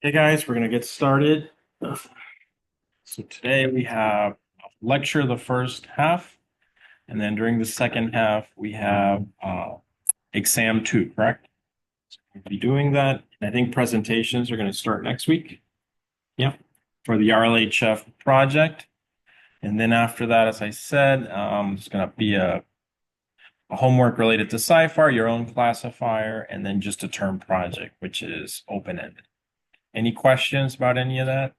Hey guys, we're gonna get started. So today we have a lecture the first half, and then during the second half we have exam 2, correct? So we'll be doing that. And I think presentations are going to start next week. Yeah, for the RLHF project. And then after that, as I said, it's going to be a homework related to SciFar, your own classifier, and then just a term project, which is open-ended. Any questions about any of that?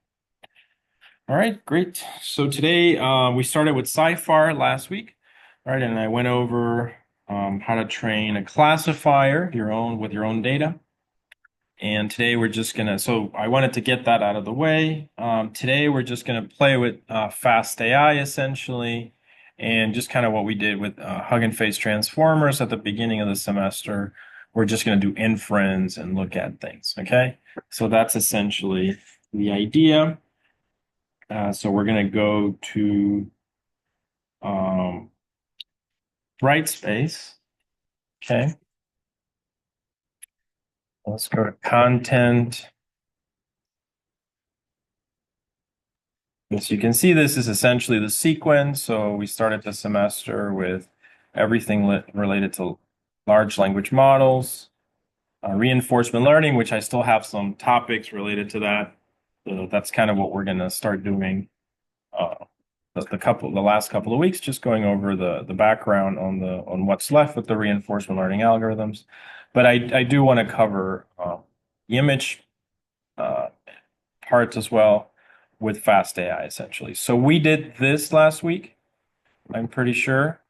All right, great. So today we started with SciFar last week, right? And I went over how to train a classifier with your own data. And today we're just gonna, so I wanted to get that out of the way. Today we're just gonna play with fastAI essentially, and just kind of what we did with Hugging Face transformers at the beginning of the semester. We're just gonna do inference and look at things, okay? So that's essentially the idea. So we're going to go to Brightspace. Okay. Let's go to content. As you can see, this is essentially the sequence. So we started the semester with everything related to large language models, reinforcement learning, which I still have some topics related to that. So that's kind of what we're going to start doing the last couple of weeks, just going over the background on what's left with the reinforcement learning algorithms. But I do want to cover the image parts as well with fastAI essentially. So we did this last week, I'm pretty sure.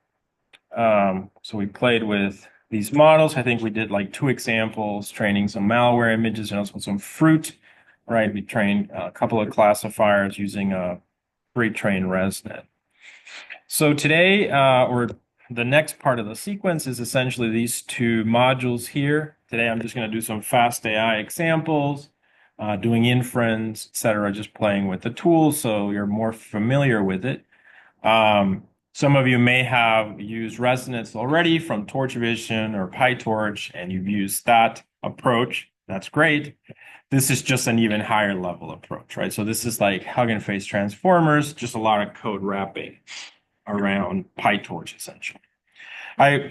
So we played with these models. I think we did like 2 examples, training some malware images and also some fruit, right? We trained a couple of classifiers using a pre-trained ResNet. So today, or the next part of the sequence is essentially these 2 modules here. Today, I'm just going to do some fastAI examples, doing inference, etc., just playing with the tools so you're more familiar with it. Some of you may have used resonance already from Torch Vision or PyTorch, and you've used that approach. That's great. This is just an even higher level approach, right? So this is like Hugging Face transformers, just a lot of code wrapping around PyTorch essentially.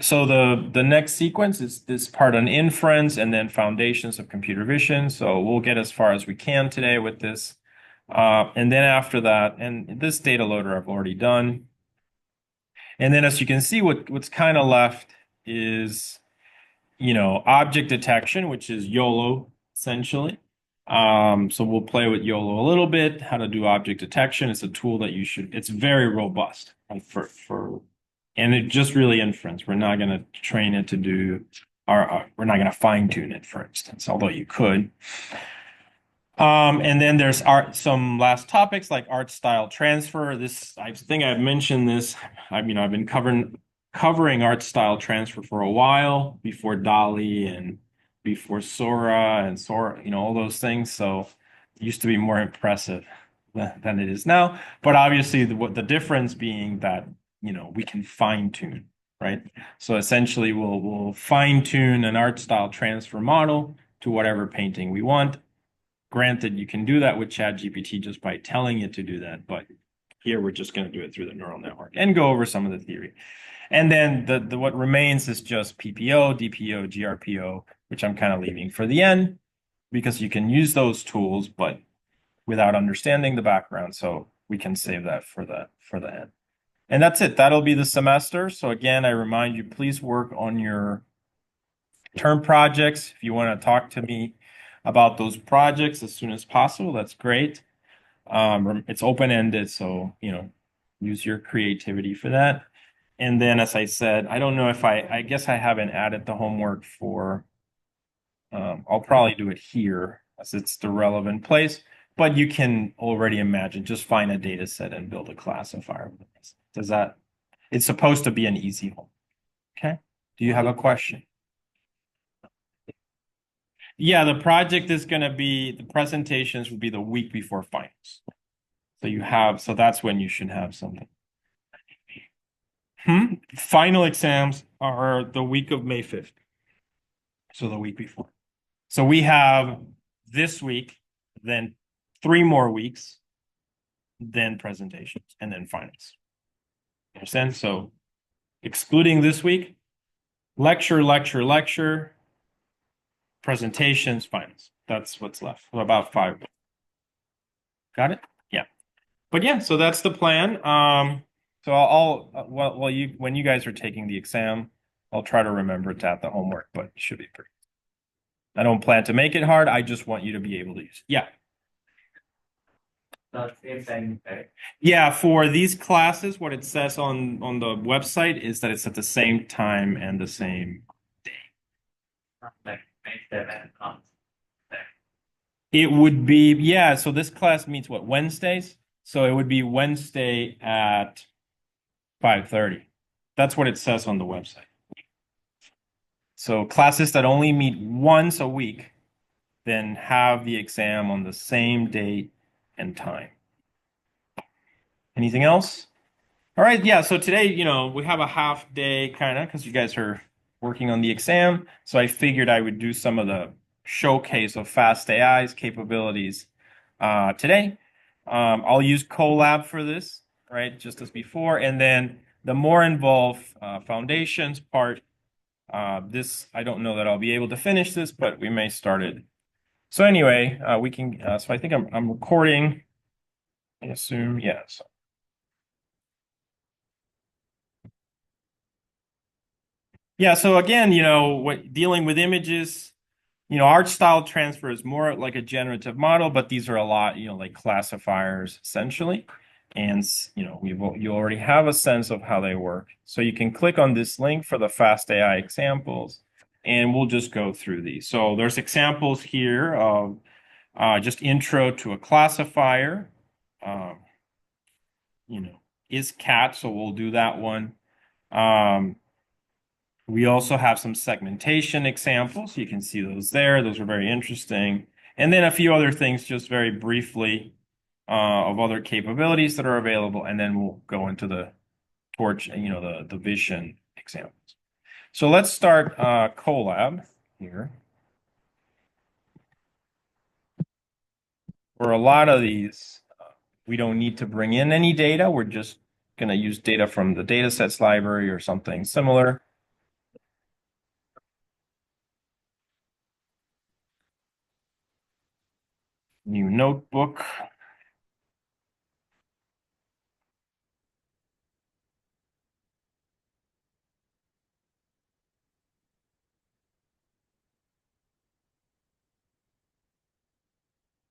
So the next sequence is this part on inference and then foundations of computer vision. So we'll get as far as we can today with this. And then after that, and this data loader I've already done. And then as you can see, what's kind of left is, object detection, which is YOLO essentially. So we'll play with YOLO a little bit, how to do object detection. It's a tool that it's very robust and it just really inference. We're not going to train it to do we're not going to fine tune it, for instance, although you could. And then there's some last topics like art style transfer. I think I've mentioned this. I've been covering art style transfer for a while before DALL-E and before Sora, all those things. So it used to be more impressive than it is now. But obviously, the difference being that we can fine tune, right? So essentially, we'll fine tune an art style transfer model to whatever painting we want. Granted, you can do that with ChatGPT just by telling it to do that, but here we're just going to do it through the neural network and go over some of the theory. And then what remains is just PPO, DPO, GRPO, which I'm kind of leaving for the end because you can use those tools, but without understanding the background. So we can save that for the end. And that's it. That'll be the semester. So again, I remind you, please work on your term projects. If you want to talk to me about those projects as soon as possible, that's great. It's open-ended, so use your creativity for that. And then, as I said, I don't know if I guess I haven't added the homework for. I'll probably do it here as it's the relevant place. But you can already imagine, just find a data set and build a classifier. It's supposed to be an easy homework. Okay. Do you have a question? Yeah, the presentations will be the week before finals. So that's when you should have something. Final exams are the week of May 5th. So the week before. So we have this week, then 3 more weeks, then presentations, and then finals. You understand? So excluding this week, lecture, lecture, lecture, presentations, finals. That's what's left. About 5. Got it? Yeah. But yeah, so that's the plan. So well, when you guys are taking the exam, I'll try to remember to add the homework, but it should be pretty. I don't plan to make it hard. I just want you to be able to use it. Yeah. Same thing, right? Yeah, for these classes, what it says on the website is that it's at the same time and the same day. Like make them and comes. It would be, yeah, so this class meets what, Wednesdays? So it would be Wednesday at 5:30. That's what it says on the website. So classes that only meet once a week then have the exam on the same date and time. Anything else? All right, yeah, so today, we have a half day kind of because you guys are working on the exam. So I figured I would do some of the showcase of fastAI's capabilities today. I'll use Colab for this, right, just as before. And then the more involved foundations part, this, I don't know that I'll be able to finish this, but we may start it. So anyway, we can, so I think I'm recording, I assume, yes. Yeah, so again, dealing with images, art style transfer is more like a generative model, but these are a lot, like classifiers essentially. And, you already have a sense of how they work. So you can click on this link for the fastAI examples, and we'll just go through these. So there's examples here of just intro to a classifier, um, is cat, so we'll do that one. We also have some segmentation examples. You can see those there. Those are very interesting. And then a few other things just very briefly of other capabilities that are available. And then we'll go into the torch, the vision examples. So let's start Colab here. For a lot of these, we don't need to bring in any data. We're just going to use data from the datasets library or something similar. New notebook.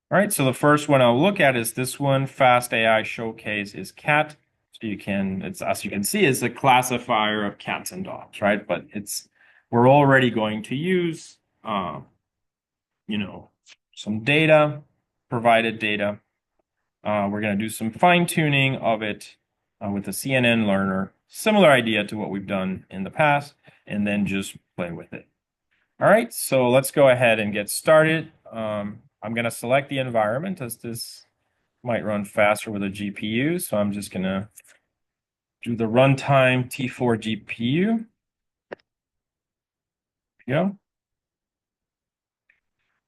All right, so the first one I'll look at is this one, fastAI Showcase is cat. So as you can see, it's a classifier of cats and dogs, right? But we're already going to use, some data, provided data. We're going to do some fine tuning of it with the CNN learner, similar idea to what we've done in the past, and then just play with it. All right, so let's go ahead and get started. I'm going to select the environment as this might run faster with a GPU. So I'm just going to do the runtime T4 GPU. There we go.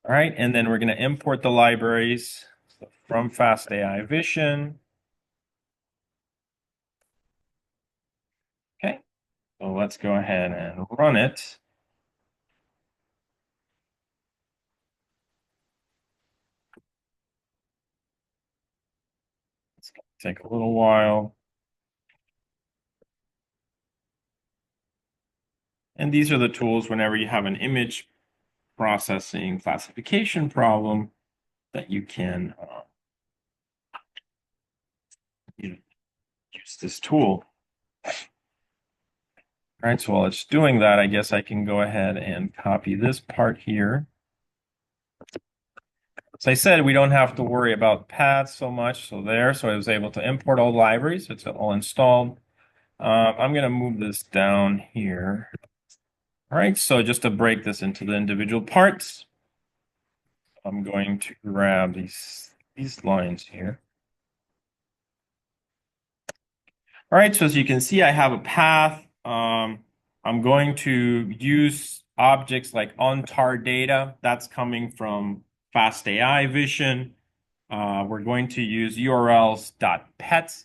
All right, and then we're going to import the libraries from fastAI Vision. Okay, so let's go ahead and run it. It's going to take a little while. And these are the tools whenever you have an image processing classification problem that you can use this tool. All right, so while it's doing that, I guess I can go ahead and copy this part here. As I said, we don't have to worry about paths so much. So I was able to import all libraries. It's all installed. I'm going to move this down here. All right, so just to break this into the individual parts, I'm going to grab these lines here. All right, so as you can see, I have a path. I'm going to use objects like onTar data. That's coming from fastAI Vision. we're going to use urls.pets.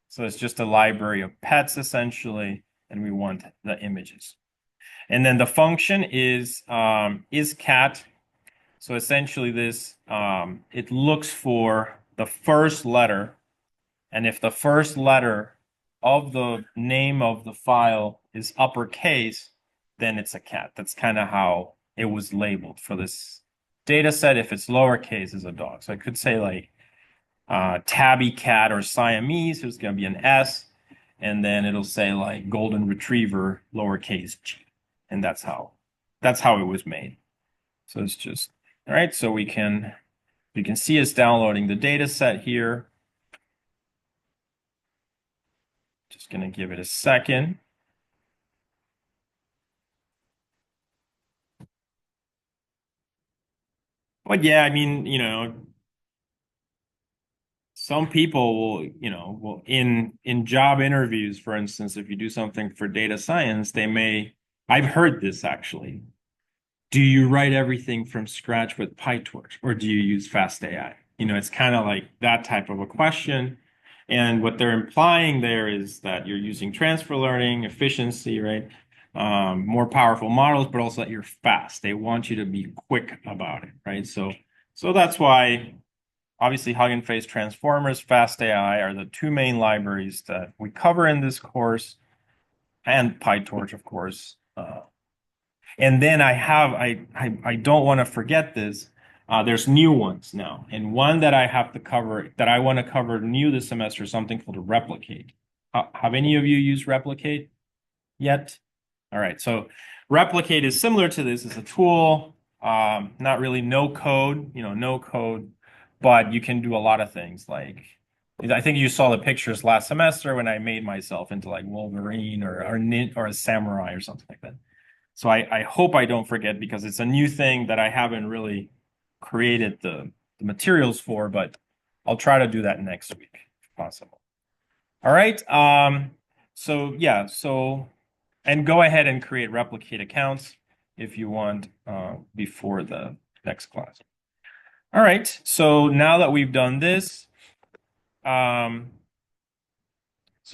So it's just a library of pets essentially, and we want the images. And then the function is cat. So essentially this, it looks for the first letter. And if the first letter of the name of the file is uppercase, then it's a cat. That's kind of how it was labeled for this data set. If it's lowercase, it's a dog. So I could say like tabby cat or Siamese, it's going to be an S. And then it'll say like golden retriever, lowercase g. And that's how it was made. So it's just, all right. So we can see it's downloading the data set here. Just going to give it a second. But yeah, I mean, some people will in job interviews, for instance, if you do something for data science, I've heard this actually. Do you write everything from scratch with PyTorch or do you use fastAI? It's kind of like that type of a question. And what they're implying there is that you're using transfer learning, efficiency, right? More powerful models, but also that you're fast. They want you to be quick about it, right? So that's why obviously Hugging Face Transformers, fastAI are the two main libraries that we cover in this course, and PyTorch, of course. And then I don't want to forget this. There's new ones now, and one that I have to cover that I want to cover new this semester is something called Replicate. Have any of you used Replicate yet? All right, so Replicate is similar to this. It's a tool, not really no code, no code, but you can do a lot of things. Like I think you saw the pictures last semester when I made myself into like Wolverine or a samurai or something like that. So I hope I don't forget because it's a new thing that I haven't really created the materials for, but I'll try to do that next week if possible. All right. So yeah, and go ahead and create replicate accounts if you want before the next class. All right. So now that we've done this, so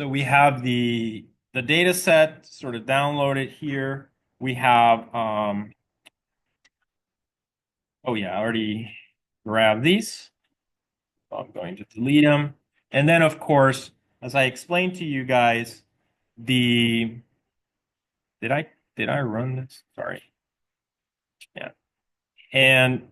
we have the data set sort of downloaded here. We have oh yeah, I already grabbed these. So I'm going to delete them. And then of course, as I explained to you guys, did I run this? Sorry. Yeah. And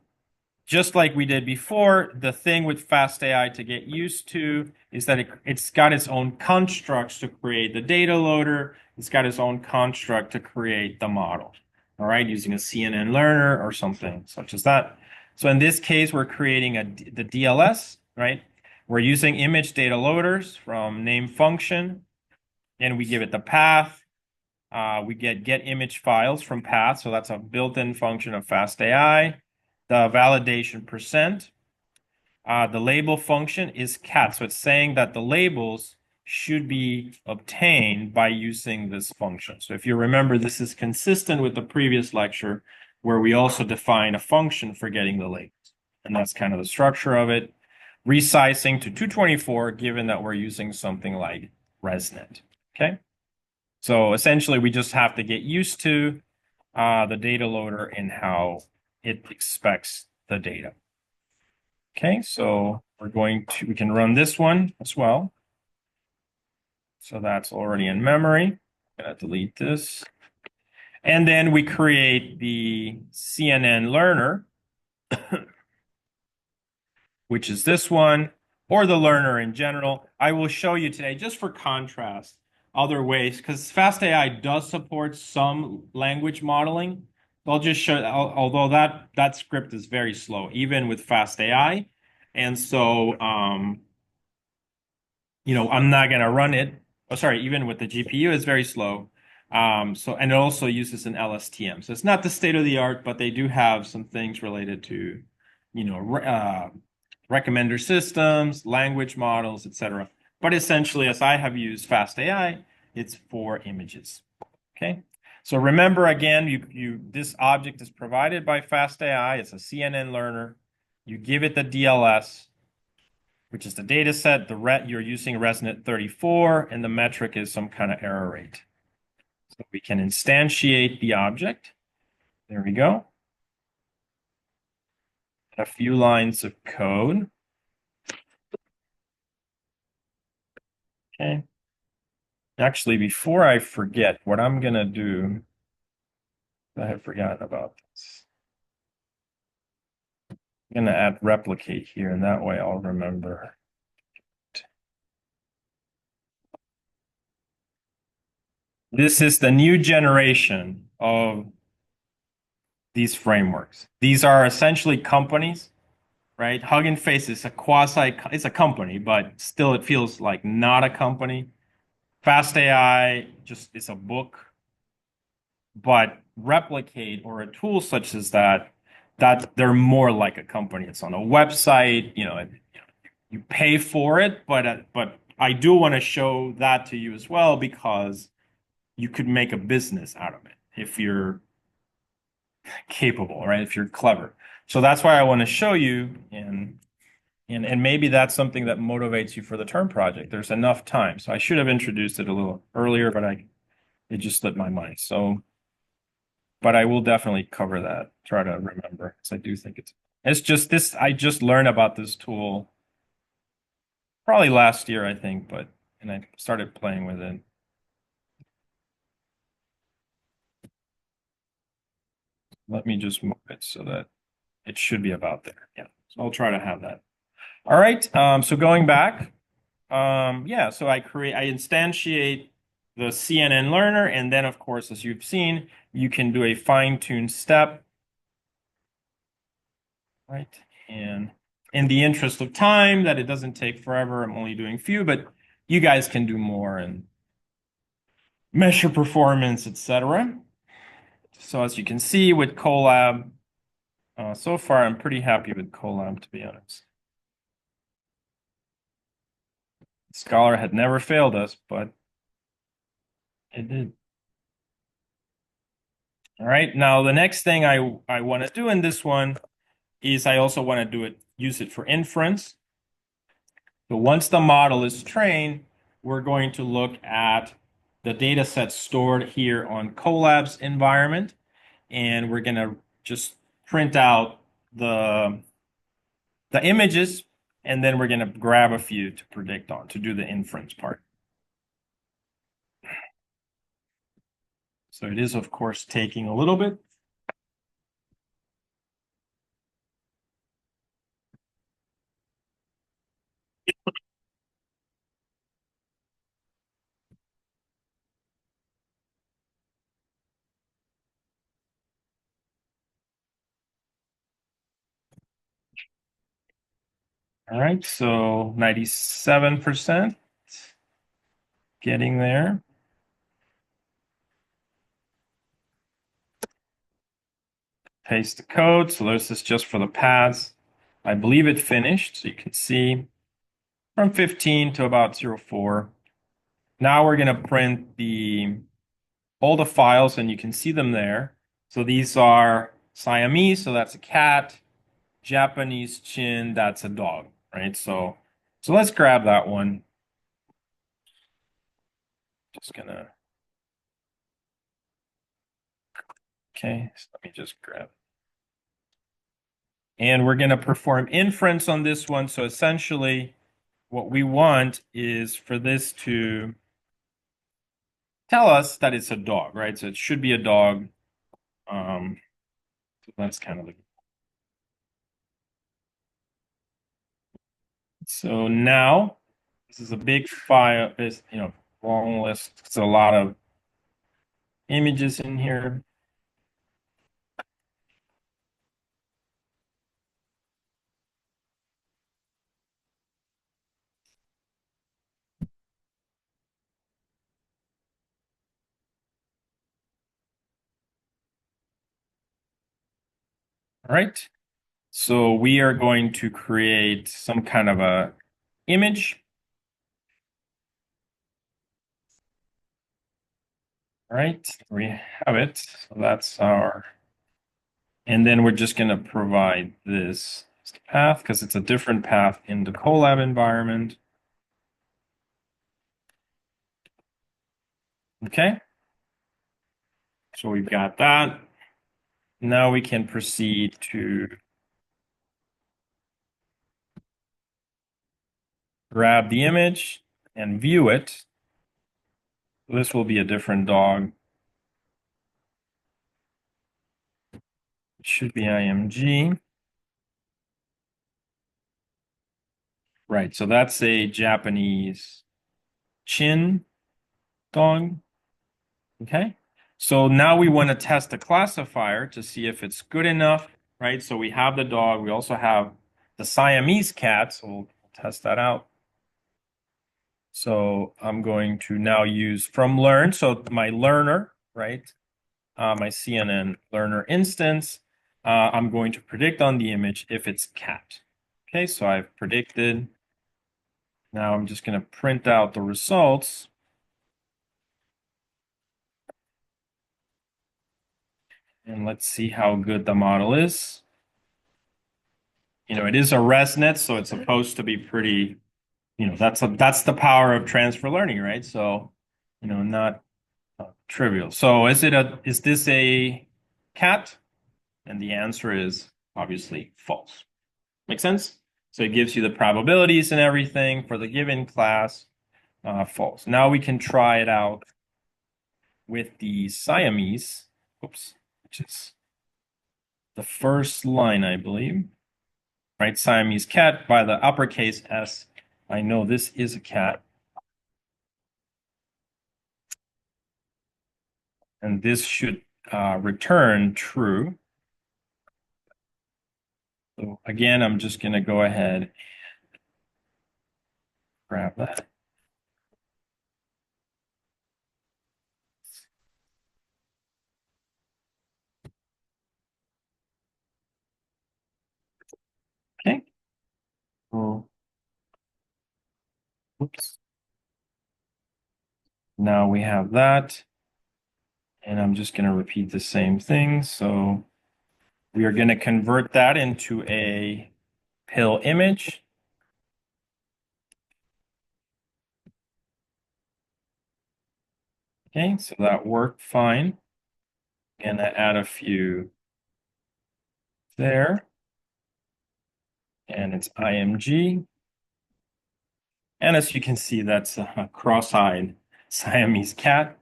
just like we did before, the thing with fastAI to get used to is that it's got its own constructs to create the data loader. It's got its own construct to create the model. All right, using a CNN learner or something such as that. So in this case, we're creating the DLS, right? We're using image data loaders from name function, and we give it the path. We get image files from path, so that's a built-in function of fastAI. The validation percent. The label function is cat, so it's saying that the labels should be obtained by using this function. So if you remember, this is consistent with the previous lecture where we also define a function for getting the labels. And that's kind of the structure of it. Resizing to 224, given that we're using something like ResNet. Okay. So essentially, we just have to get used to the data loader and how it expects the data. Okay, so we can run this one as well. So that's already in memory. I'm gonna delete this. And then we create the CNN learner, which is this one, or the learner in general. I will show you today, just for contrast, other ways, because fastAI does support some language modeling. I'll just show, although that script is very slow, even with fastAI. And so, I'm not going to run it. Oh, sorry, even with the GPU, it's very slow. And it also uses an LSTM. So it's not the state of the art, but they do have some things related to, recommender systems, language models, etc. But essentially, as I have used fastAI, it's for images. Okay. So remember again, this object is provided by fastAI. It's a CNN learner. You give it the DLS. which is the data set. You're using ResNet 34, and the metric is some kind of error rate. So we can instantiate the object. There we go. A few lines of code. Okay. Actually, before I forget, what I'm going to do, I have forgotten about this. I'm going to add replicate here, and that way I'll remember. This is the new generation of these frameworks. These are essentially companies, right? Hugging Face is it's a company, but still it feels like not a company. fastAI just is a book, but replicate or a tool such as that they're more like a company. It's on a website, you pay for it, but I do want to show that to you as well because you could make a business out of it if you're capable, right? If you're clever. So that's why I want to show you, and maybe that's something that motivates you for the term project. There's enough time. So I should have introduced it a little earlier, but it just slipped my mind. So, but I will definitely cover that, try to remember, because I do think it's just this, I just learned about this tool probably last year, I think, and I started playing with it. Let me just move it so that it should be about there. Yeah, so I'll try to have that. All right, so going back, yeah, so I instantiate the CNN learner, and then of course, as you've seen, you can do a fine-tune step, right? And in the interest of time, that it doesn't take forever, I'm only doing few, but you guys can do more and measure performance, etc. So as you can see with Colab, so far I'm pretty happy with Colab, to be honest. Scholar had never failed us, but it did. All right, now the next thing I want to do in this one is I also want to use it for inference. So once the model is trained, we're going to look at the data set stored here on Colab's environment, and we're going to just print out the images, and then we're going to grab a few to predict on, to do the inference part. So it is, of course, taking a little bit. All right, so 97%, getting there. Paste the code. So this is just for the paths. I believe it finished. So you can see from 15 to about 0.4. Now we're going to print all the files, and you can see them there. So these are Siamese, so that's a cat. Japanese chin, that's a dog, right? So let's grab that one. Just gonna, okay, so let me just grab it. And we're gonna perform inference on this one. So essentially, what we want is for this to tell us that it's a dog, right? So it should be a dog. So that's kind of so now this is a big file, is long list. It's a lot of images in here. All right. So we are going to create some kind of a image. All right, we have it. So that's our, and then we're just going to provide this path because it's a different path in the Colab environment. Okay. So we've got that. Now we can proceed to grab the image and view it. This will be a different dog. It should be IMG. Right, so that's a Japanese chin dog. Okay, so now we want to test the classifier to see if it's good enough, right? So we have the dog. We also have the Siamese cat, so we'll test that out. So I'm going to now use from learn. So my learner, right? My CNN learner instance, I'm going to predict on the image if it's cat. Okay, so I've predicted. Now I'm just going to print out the results. And let's see how good the model is. You know, it is a ResNet, so it's supposed to be pretty, you know, that's the power of transfer learning, right? So, you know, not trivial. So is this a cat? And the answer is obviously false. Make sense? So it gives you the probabilities and everything for the given class, false. Now we can try it out with the Siamese, oops, which is the first line, I believe, right? Siamese cat by the uppercase S. I know this is a cat. And this should return true. So again, I'm just going to go ahead and grab that. Okay. Oh, oops. Now we have that. And I'm just going to repeat the same thing. So we are going to convert that into a pill image. Okay, so that worked fine. And I add a few there. And it's IMG. And as you can see, that's a cross-eyed Siamese cat.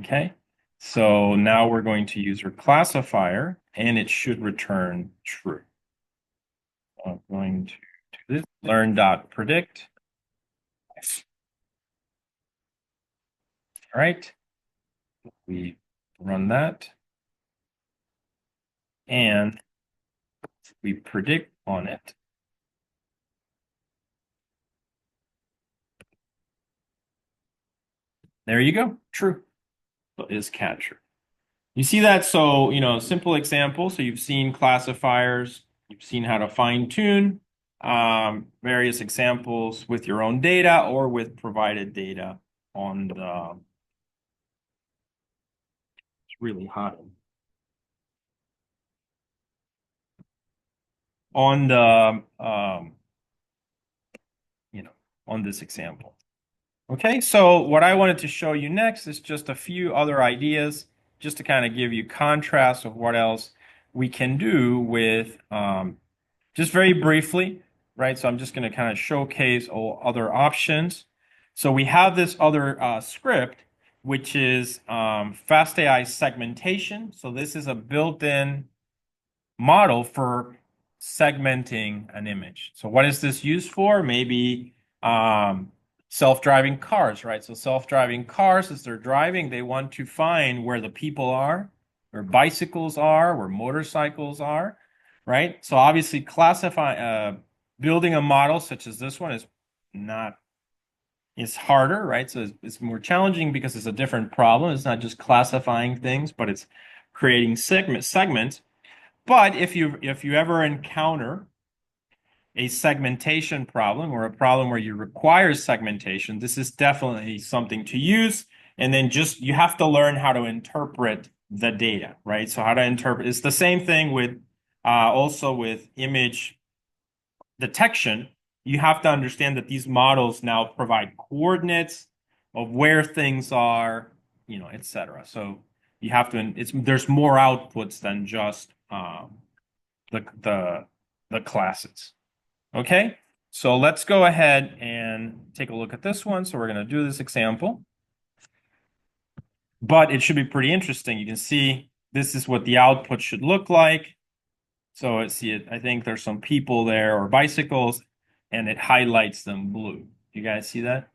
Okay, so now we're going to use our classifier, and it should return true. I'm going to do this, learn.predict. All right, we run that, and we predict on it. There you go, true. So is cat true. You see that? So, you know, simple example. So you've seen classifiers, you've seen how to fine tune various examples with your own data or with provided data on the, it's really hot. On the, you know, on this example. Okay, so what I wanted to show you next is just a few other ideas, just to kind of give you contrast of what else we can do with, just very briefly, right? So I'm just going to kind of showcase all other options. So we have this other script, which is fastAI segmentation. So this is a built-in model for segmenting an image. So what is this used for? Maybe self-driving cars, right? So self-driving cars, as they're driving, they want to find where the people are, where bicycles are, where motorcycles are, right? So obviously building a model such as this one is harder, right? So it's more challenging because it's a different problem. It's not just classifying things, but it's creating segments. But if you ever encounter a segmentation problem or a problem where you require segmentation, this is definitely something to use. And then just you have to learn how to interpret the data, right? So how to interpret, it's the same thing with also with image detection, you have to understand that these models now provide coordinates of where things are, etc. So you have to, there's more outputs than just the classes. Okay, so let's go ahead and take a look at this one. So we're going to do this example, but it should be pretty interesting. You can see this is what the output should look like. So I think there's some people there or bicycles, and it highlights them blue. You guys see that?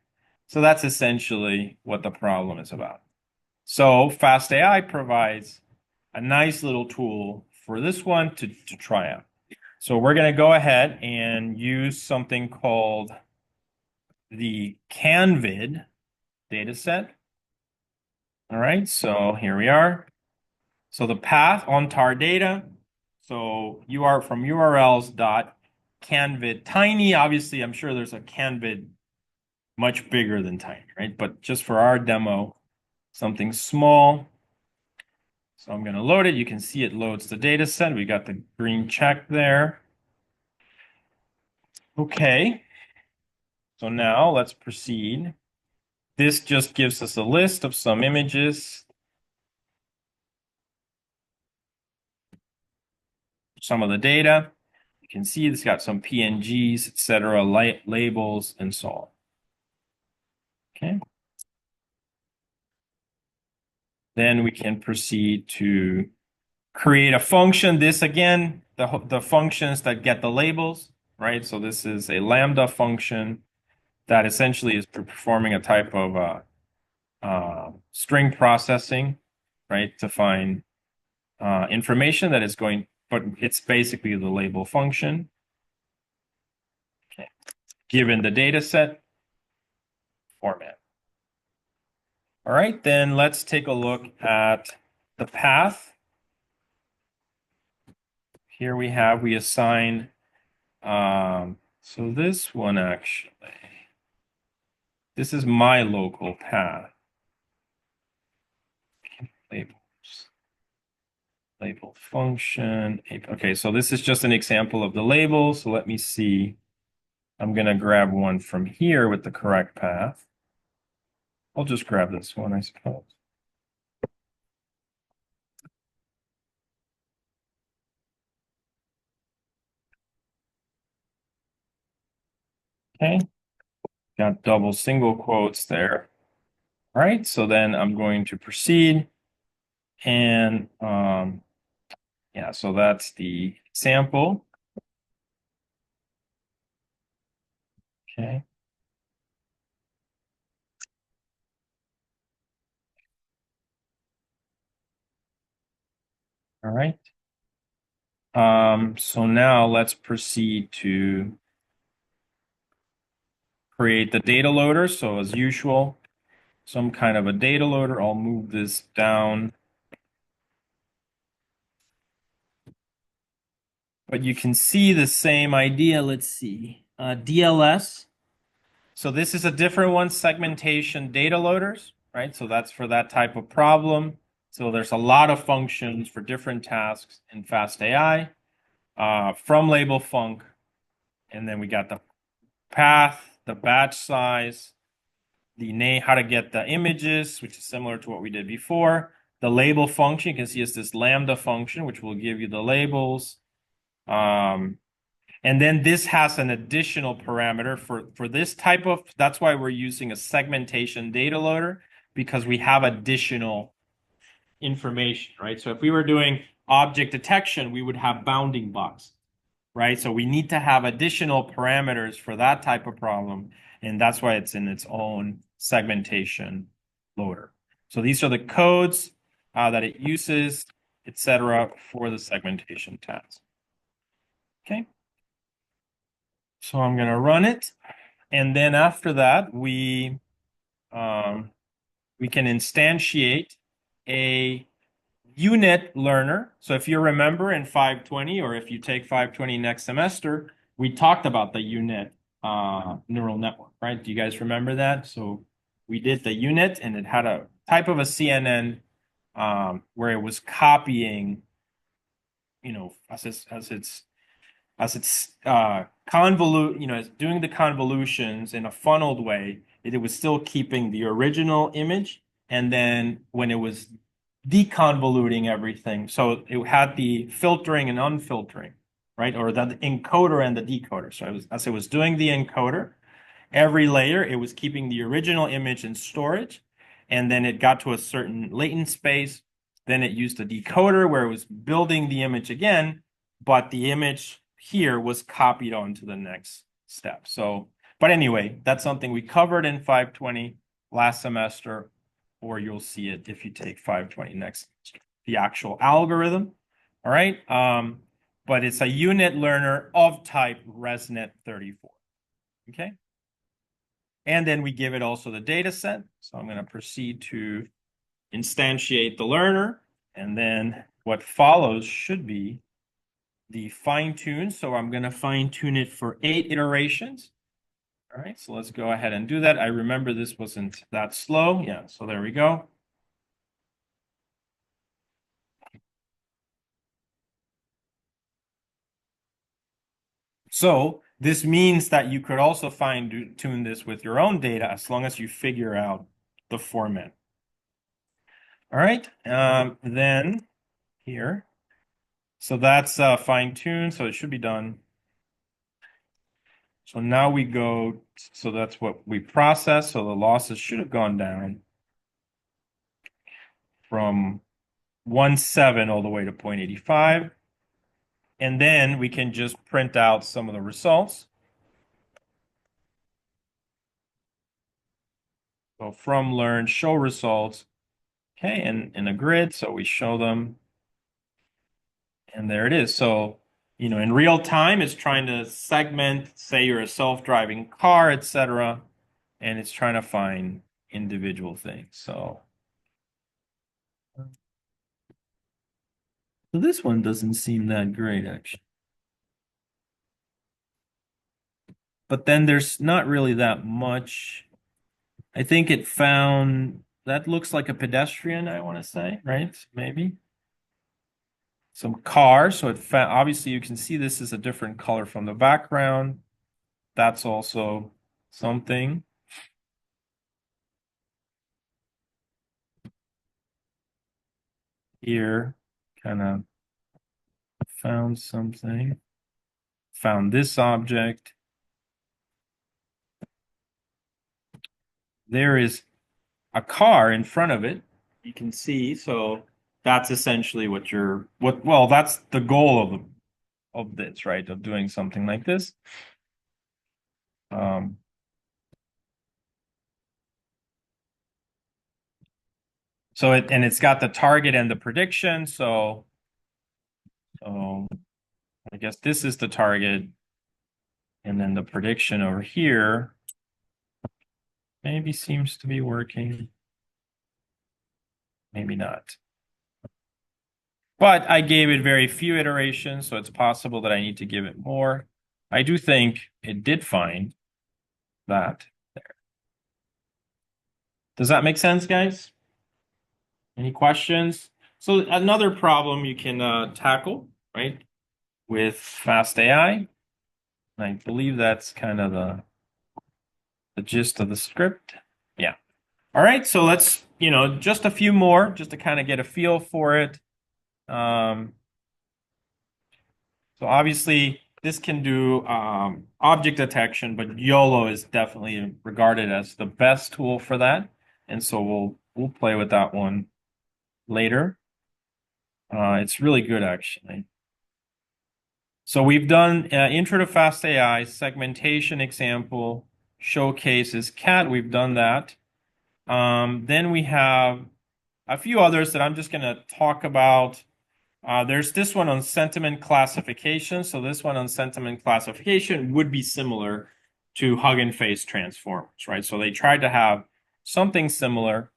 So that's essentially what the problem is about. So fastAI provides a nice little tool for this one to try out. So we're going to go ahead and use something called the CanVid dataset. All right, so here we are. So the path on tar data. So you are from URLs dot CanVid tiny. Obviously, I'm sure there's a CanVid much bigger than tiny, right? But just for our demo, something small. So I'm going to load it. You can see it loads the data set. We got the green check there. Okay. So now let's proceed. This just gives us a list of some images, some of the data. You can see it's got some PNGs, etc., labels, and so on. Okay. Then we can proceed to create a function. This again, the functions that get the labels, right? So this is a lambda function that essentially is performing a type of string processing, right, to find information that is going, but it's basically the label function. Okay. Given the data set format. All right, then let's take a look at the path. Here we assign, so this one actually, this is my local path. Label function. Okay, so this is just an example of the label. So let me see. I'm going to grab one from here with the correct path. I'll just grab this one, I suppose. Okay, got double single quotes there. All right, so then I'm going to proceed. And yeah, so that's the sample. Okay. All right. So now let's proceed to create the data loader. So as usual, some kind of a data loader. I'll move this down. But you can see the same idea. Let's see. DLS. So this is a different one, segmentation data loaders, right? So that's for that type of problem. So there's a lot of functions for different tasks in fastAI from label func. And then we got the path, the batch size, the name, how to get the images, which is similar to what we did before. The label function, you can see it's this lambda function, which will give you the labels. And then this has an additional parameter for this type of, that's why we're using a segmentation data loader, because we have additional information, right? So if we were doing object detection, we would have bounding box, right? So we need to have additional parameters for that type of problem. And that's why it's in its own segmentation loader. So these are the codes that it uses, etc., for the segmentation task. Okay. So I'm going to run it. And then after that, we can instantiate a unit learner. So if you remember in 520, or if you take 520 next semester, we talked about the unit neural network, right? Do you guys remember that? So we did the unit, and it had a type of a CNN where it was copying, as its as it's it's doing the convolutions in a funneled way, it was still keeping the original image. And then when it was deconvoluting everything, so it had the filtering and unfiltering, right? Or the encoder and the decoder. So as it was doing the encoder, every layer, it was keeping the original image in storage. And then it got to a certain latent space. Then it used a decoder where it was building the image again, but the image here was copied on to the next step. So, but anyway, that's something we covered in 520 last semester, or you'll see it if you take 520 next semester, the actual algorithm. All right. But it's a unit learner of type ResNet 34. Okay. And then we give it also the data set. So I'm going to proceed to instantiate the learner. And then what follows should be the fine tune. So I'm going to fine tune it for 8 iterations. All right, so let's go ahead and do that. I remember this wasn't that slow. Yeah, so there we go. So this means that you could also fine tune this with your own data as long as you figure out the format. All right, then here. So that's fine tuned, so it should be done. So now we go, so that's what we process. So the losses should have gone down from 1.7 all the way to 0.85. And then we can just print out some of the results. So from learn, show results. Okay, and in a grid, so we show them. And there it is. So, in real time, it's trying to segment, say you're a self-driving car, etc. And it's trying to find individual things. So this one doesn't seem that great, actually. But then there's not really that much. I think it found that looks like a pedestrian, I want to say, right? Maybe some car. So it found, obviously you can see this is a different color from the background. That's also something. Here, kind of found something. Found this object. There is a car in front of it. You can see, so that's essentially well, that's the goal of this, right? Of doing something like this. So it's got the target and the prediction. So I guess this is the target, and then the prediction over here maybe seems to be working. Maybe not. But I gave it very few iterations, so it's possible that I need to give it more. I do think it did find that there. Does that make sense, guys? Any questions? So another problem you can tackle, right, with fastAI. I believe that's kind of the gist of the script. Yeah. All right, so let's, just a few more just to kind of get a feel for it. So obviously this can do object detection, but YOLO is definitely regarded as the best tool for that. And so we'll play with that one later. It's really good, actually. So we've done intro to fastAI, segmentation example, showcases cat. We've done that. Then we have a few others that I'm just going to talk about. There's this one on sentiment classification. So this one on sentiment classification would be similar to Hugging Face transformers, right? So they tried to have something similar.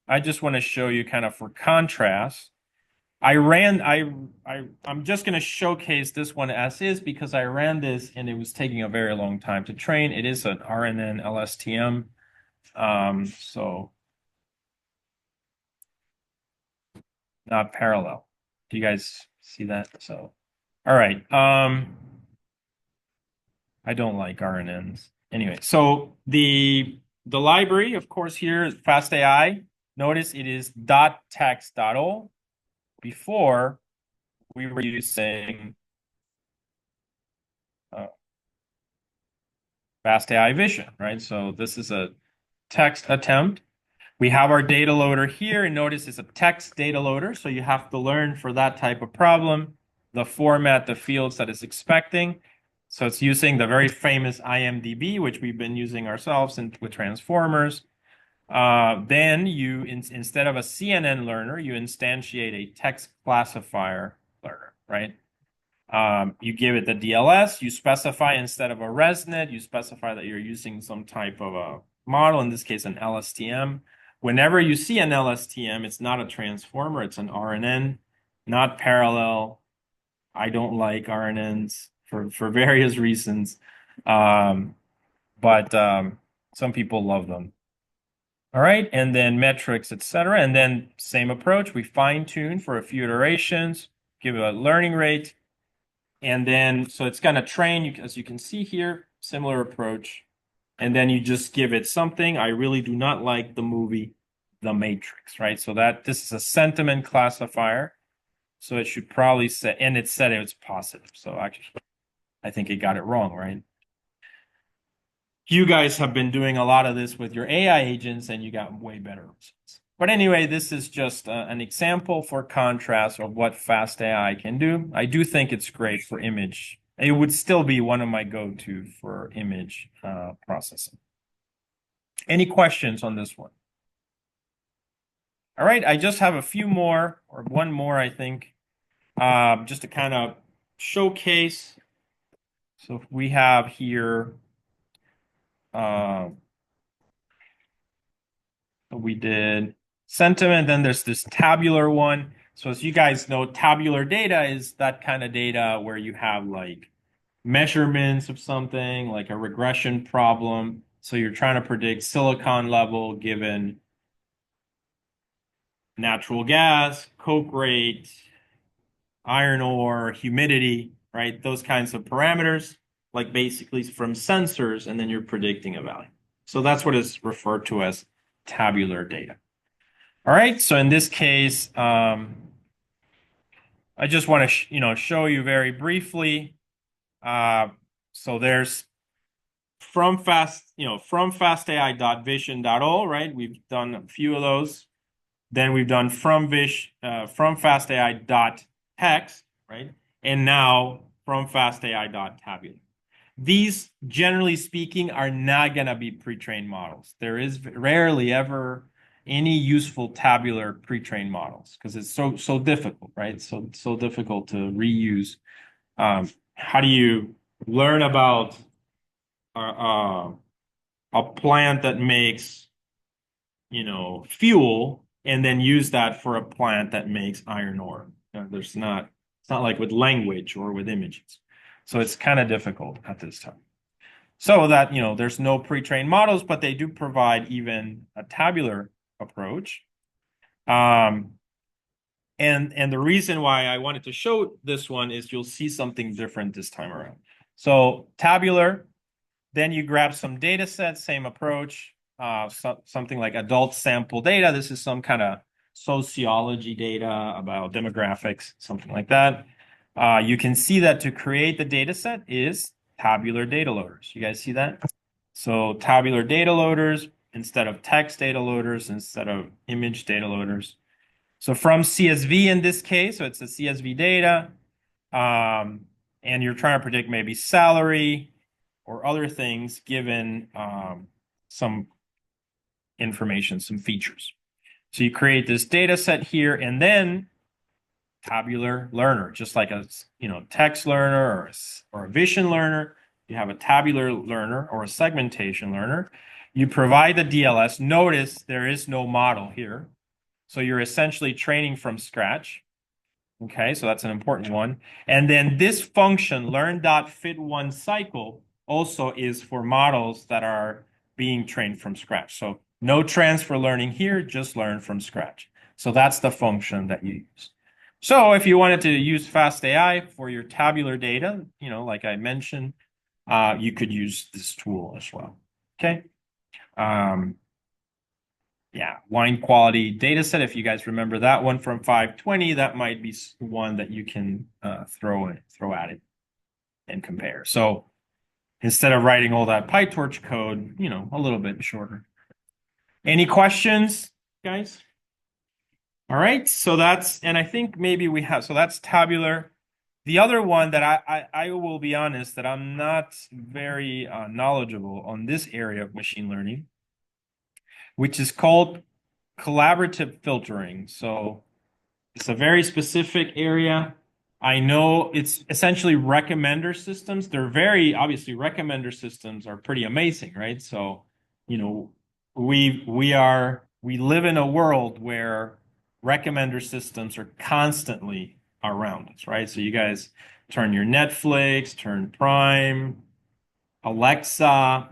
I just want to show you kind of for contrast. I'm just going to showcase this one as is because I ran this and it was taking a very long time to train. It is an RNN LSTM. So not parallel. Do you guys see that? So, all right. I don't like RNNs. Anyway, so the library, of course, here is fastAI. Notice it is .text.o. Before we were using fastAI Vision, right? So this is a text attempt. We have our data loader here, and notice it's a text data loader. So you have to learn for that type of problem, the format, the fields that it's expecting. So it's using the very famous IMDb, which we've been using ourselves with transformers. Then you, instead of a CNN learner, you instantiate a text classifier learner, right? You give it the DLS, you specify instead of a ResNet, you specify that you're using some type of a model, in this case, an LSTM. Whenever you see an LSTM, it's not a transformer, it's an RNN, not parallel. I don't like RNNs for various reasons, but some people love them. All right, and then metrics, etc. And then same approach, we fine tune for a few iterations, give it a learning rate, and then so it's going to train, as you can see here, similar approach. And then you just give it something. I really do not like the movie The Matrix, right? So this is a sentiment classifier. So it should probably say, and it said it was positive. So actually, I think it got it wrong, right? You guys have been doing a lot of this with your AI agents and you got way better results. But anyway, this is just an example for contrast of what fastAI can do. I do think it's great for image. It would still be one of my go-to for image processing. Any questions on this one? All right, I just have a few more, or one more, I think, just to kind of showcase. So we have here, we did sentiment, then there's this tabular one. So as you guys know, tabular data is that kind of data where you have like measurements of something, like a regression problem. So you're trying to predict silicon level given natural gas, coke rate, iron ore, humidity, right? Those kinds of parameters, like basically from sensors, and then you're predicting a value. So that's what is referred to as tabular data. All right, so in this case, I just want to show you very briefly. So there's from fastai.vision.o, right? We've done a few of those. Then we've done from fastai.text, right? And now from fastai.tabular. These, generally speaking, are not going to be pre-trained models. There is rarely ever any useful tabular pre-trained models because it's so difficult, right? So difficult to reuse. How do you learn about a plant that makes, fuel and then use that for a plant that makes iron ore? It's not like with language or with images. So it's kind of difficult at this time. So that, there's no pre-trained models, but they do provide even a tabular approach. And the reason why I wanted to show this one is you'll see something different this time around. So tabular, then you grab some data sets, same approach, something like adult sample data. This is some kind of sociology data about demographics, something like that. You can see that to create the data set is tabular data loaders. You guys see that? So tabular data loaders instead of text data loaders, instead of image data loaders. So from CSV in this case, so it's a CSV data, and you're trying to predict maybe salary or other things given some information, some features. So you create this data set here, and then tabular learner, just like a text learner or a vision learner. You have a tabular learner or a segmentation learner. You provide the DLS. Notice there is no model here. So you're essentially training from scratch. Okay, so that's an important one. And then this function, learn.fit1cycle, also is for models that are being trained from scratch. So no transfer learning here, just learn from scratch. So that's the function that you use. So if you wanted to use fastAI for your tabular data, like I mentioned, you could use this tool as well. Okay. Um, yeah, wine quality data set. If you guys remember that one from 520, that might be one that you can throw at it and compare. So instead of writing all that PyTorch code, a little bit shorter. Any questions, guys? All right, so and I think maybe so that's tabular. The other one that I will be honest that I'm not very knowledgeable on this area of machine learning, which is called collaborative filtering. So it's a very specific area. I know it's essentially recommender systems. They're very obviously recommender systems are pretty amazing, right? So, we live in a world where recommender systems are constantly around us, right? So you guys turn your Netflix, turn Prime, Alexa,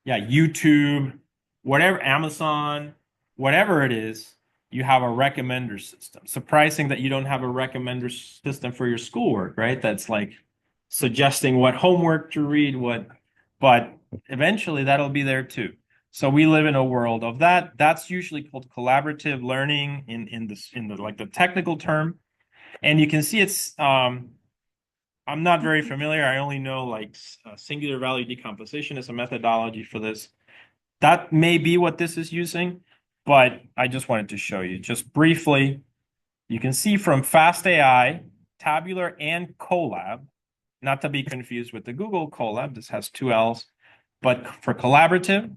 yeah, YouTube, whatever, Amazon, whatever it is, you have a recommender system. Surprising that you don't have a recommender system for your schoolwork, right? That's like suggesting what homework to read, but eventually that'll be there too. So we live in a world of that. That's usually called collaborative learning in the like the technical term. And you can see I'm not very familiar. I only know like singular value decomposition is a methodology for this. That may be what this is using, but I just wanted to show you just briefly. You can see from fastAI, tabular and Colab, not to be confused with the Google Colab. This has two L's, but for collaborative.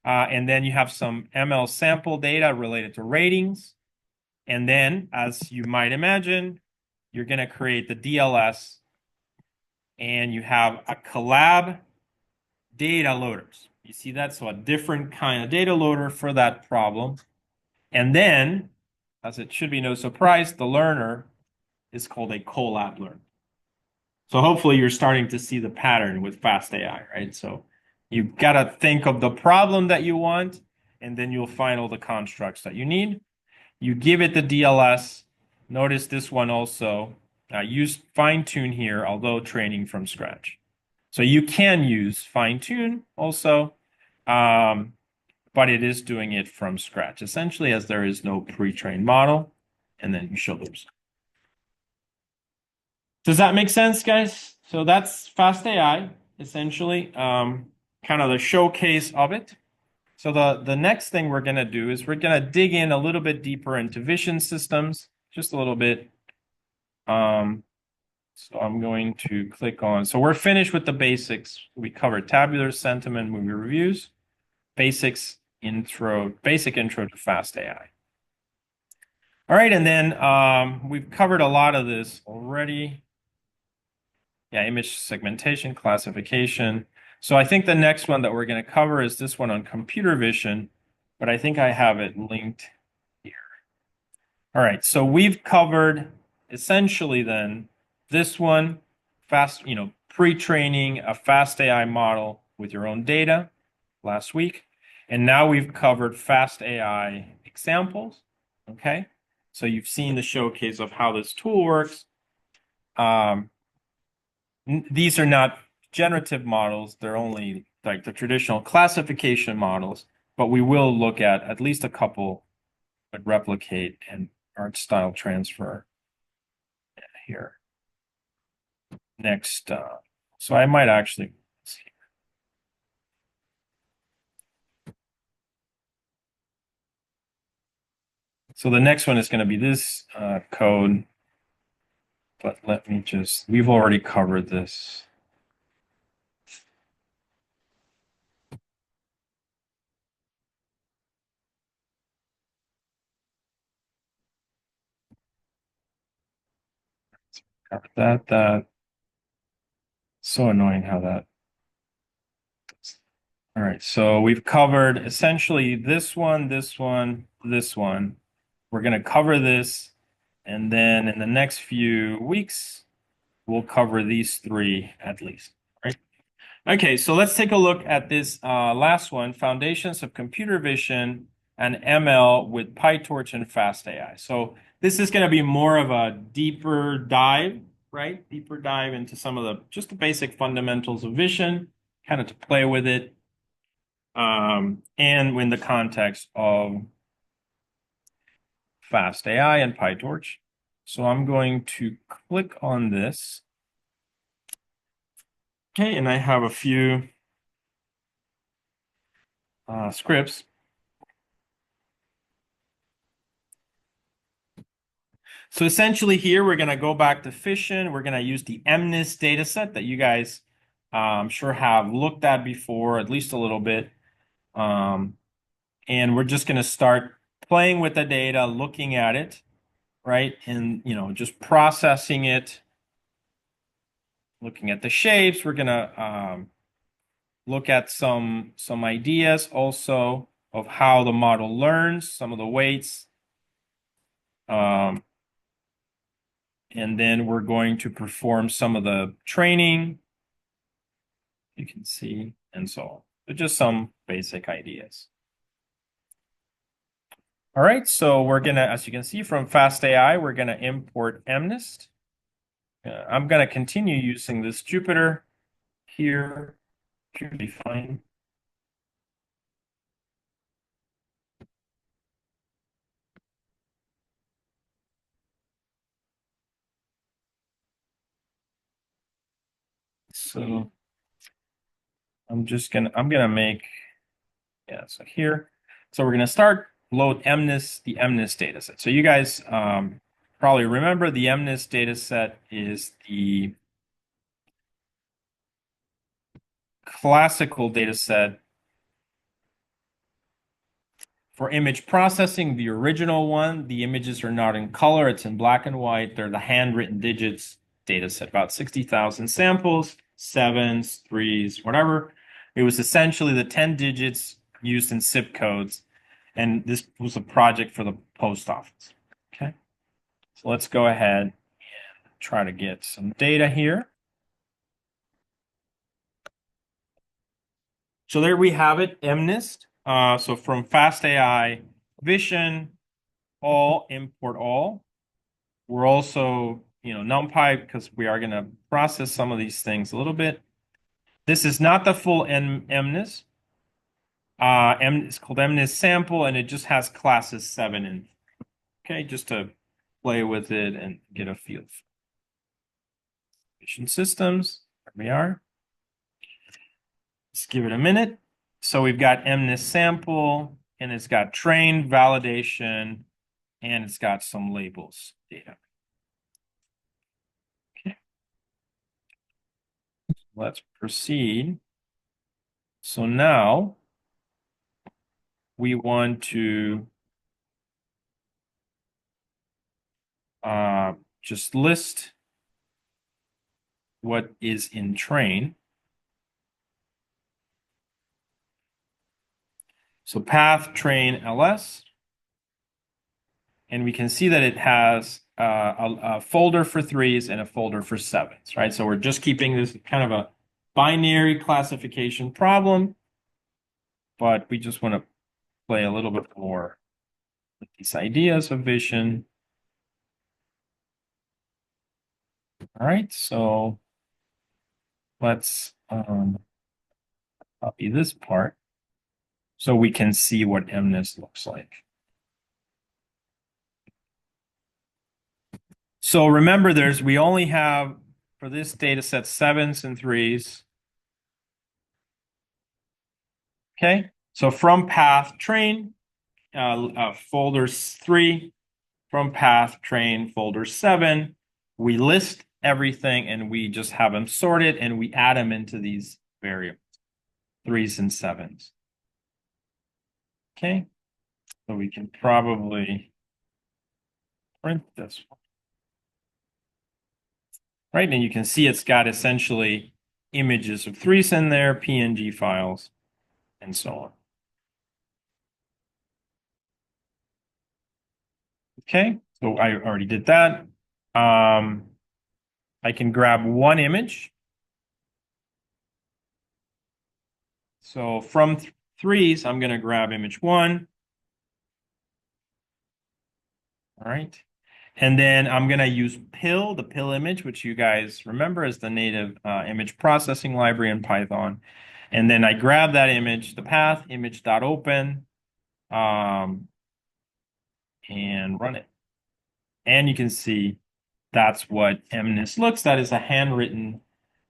And then you have some ML sample data related to ratings. And then, as you might imagine, you're going to create the DLS, and you have a collab data loaders. You see that? So a different kind of data loader for that problem. And then, as it should be no surprise, the learner is called a collab learner. So hopefully you're starting to see the pattern with fastAI, right? So you've got to think of the problem that you want, and then you'll find all the constructs that you need. You give it the DLS. Notice this one also. Use fine-tune here, although training from scratch. So you can use fine-tune also, but it is doing it from scratch, essentially, as there is no pre-trained model, and then you show those. Does that make sense, guys? So that's fastAI, essentially, kind of the showcase of it. So the next thing we're going to do is we're going to dig in a little bit deeper into vision systems, just a little bit. So I'm going to click on, so we're finished with the basics. We covered tabular, sentiment, movie reviews, basic intro to fastAI. All right, and then we've covered a lot of this already. Yeah, image segmentation, classification. So I think the next one that we're going to cover is this one on computer vision, but I think I have it linked here. All right, so we've covered essentially then this one, pre-training a fastAI model with your own data last week. And now we've covered fastAI examples, okay? So you've seen the showcase of how this tool works. These are not generative models. They're only like the traditional classification models, but we will look at least a couple that replicate and art style transfer here. Next, so I might actually see. So the next one is going to be this code, but we've already covered this. Covered that. So annoying how that. All right, so we've covered essentially this one, this one, this one. We're going to cover this, and then in the next few weeks, we'll cover these three at least, right? Okay, so let's take a look at this last one, Foundations of Computer Vision and ML with PyTorch and fastAI. So this is going to be more of a deeper dive right? Deeper dive into some of just the basic fundamentals of vision, kind of to play with it, and in the context of fastAI and PyTorch. So I'm going to click on this. Okay, and I have a few scripts. So essentially here, we're going to go back to fission. We're going to use the MNIST dataset that you guys I'm sure have looked at before, at least a little bit. And we're just going to start playing with the data, looking at it, right? And, just processing it, looking at the shapes. We're going to look at some ideas also of how the model learns, some of the weights. And then we're going to perform some of the training, you can see, and so on. So just some basic ideas. All right, so we're gonna, as you can see from fastAI, we're gonna import MNIST. I'm gonna continue using this Jupyter here. Should be fine. So I'm gonna make, yeah, so here. So we're gonna start load MNIST, the MNIST dataset. So you guys probably remember the MNIST dataset is the classical dataset for image processing. The original one, the images are not in color, it's in black and white. They're the handwritten digits dataset, about 60,000 samples, sevens, threes, whatever. It was essentially the 10 digits used in zip codes. And this was a project for the post office. Okay. So let's go ahead and try to get some data here. So there we have it, MNIST. So from fastAI, Vision, all, import all. We're also, NumPy, because we are going to process some of these things a little bit. This is not the full MNIST. It's called MNIST sample, and it just has classes 7 in. Okay, just to play with it and get a feel. Vision systems, there we are. Let's give it a minute. So we've got MNIST sample, and it's got train, validation, and it's got some labels data. Okay. Let's proceed. So now we want to just list what is in train. So path train ls. And we can see that it has a folder for threes and a folder for sevens, right? So we're just keeping this kind of a binary classification problem, but we just want to play a little bit more with these ideas of vision. All right, so let's copy this part so we can see what MNIST looks like. So remember, we only have for this data set sevens and threes. Okay, so from path train, folders 3, from path train folder 7, we list everything and we just have them sorted and we add them into these variables, 3s and 7s. Okay, so we can probably print this one. Right, and you can see it's got essentially images of 3s in there, PNG files, and so on. Okay, so I already did that. I can grab one image. So from 3s, I'm going to grab image 1. All right. And then I'm going to use PIL, the PIL image, which you guys remember is the native image processing library in Python. And then I grab that image, the path, image.open, and run it. And you can see that's what MNIST looks. That is a handwritten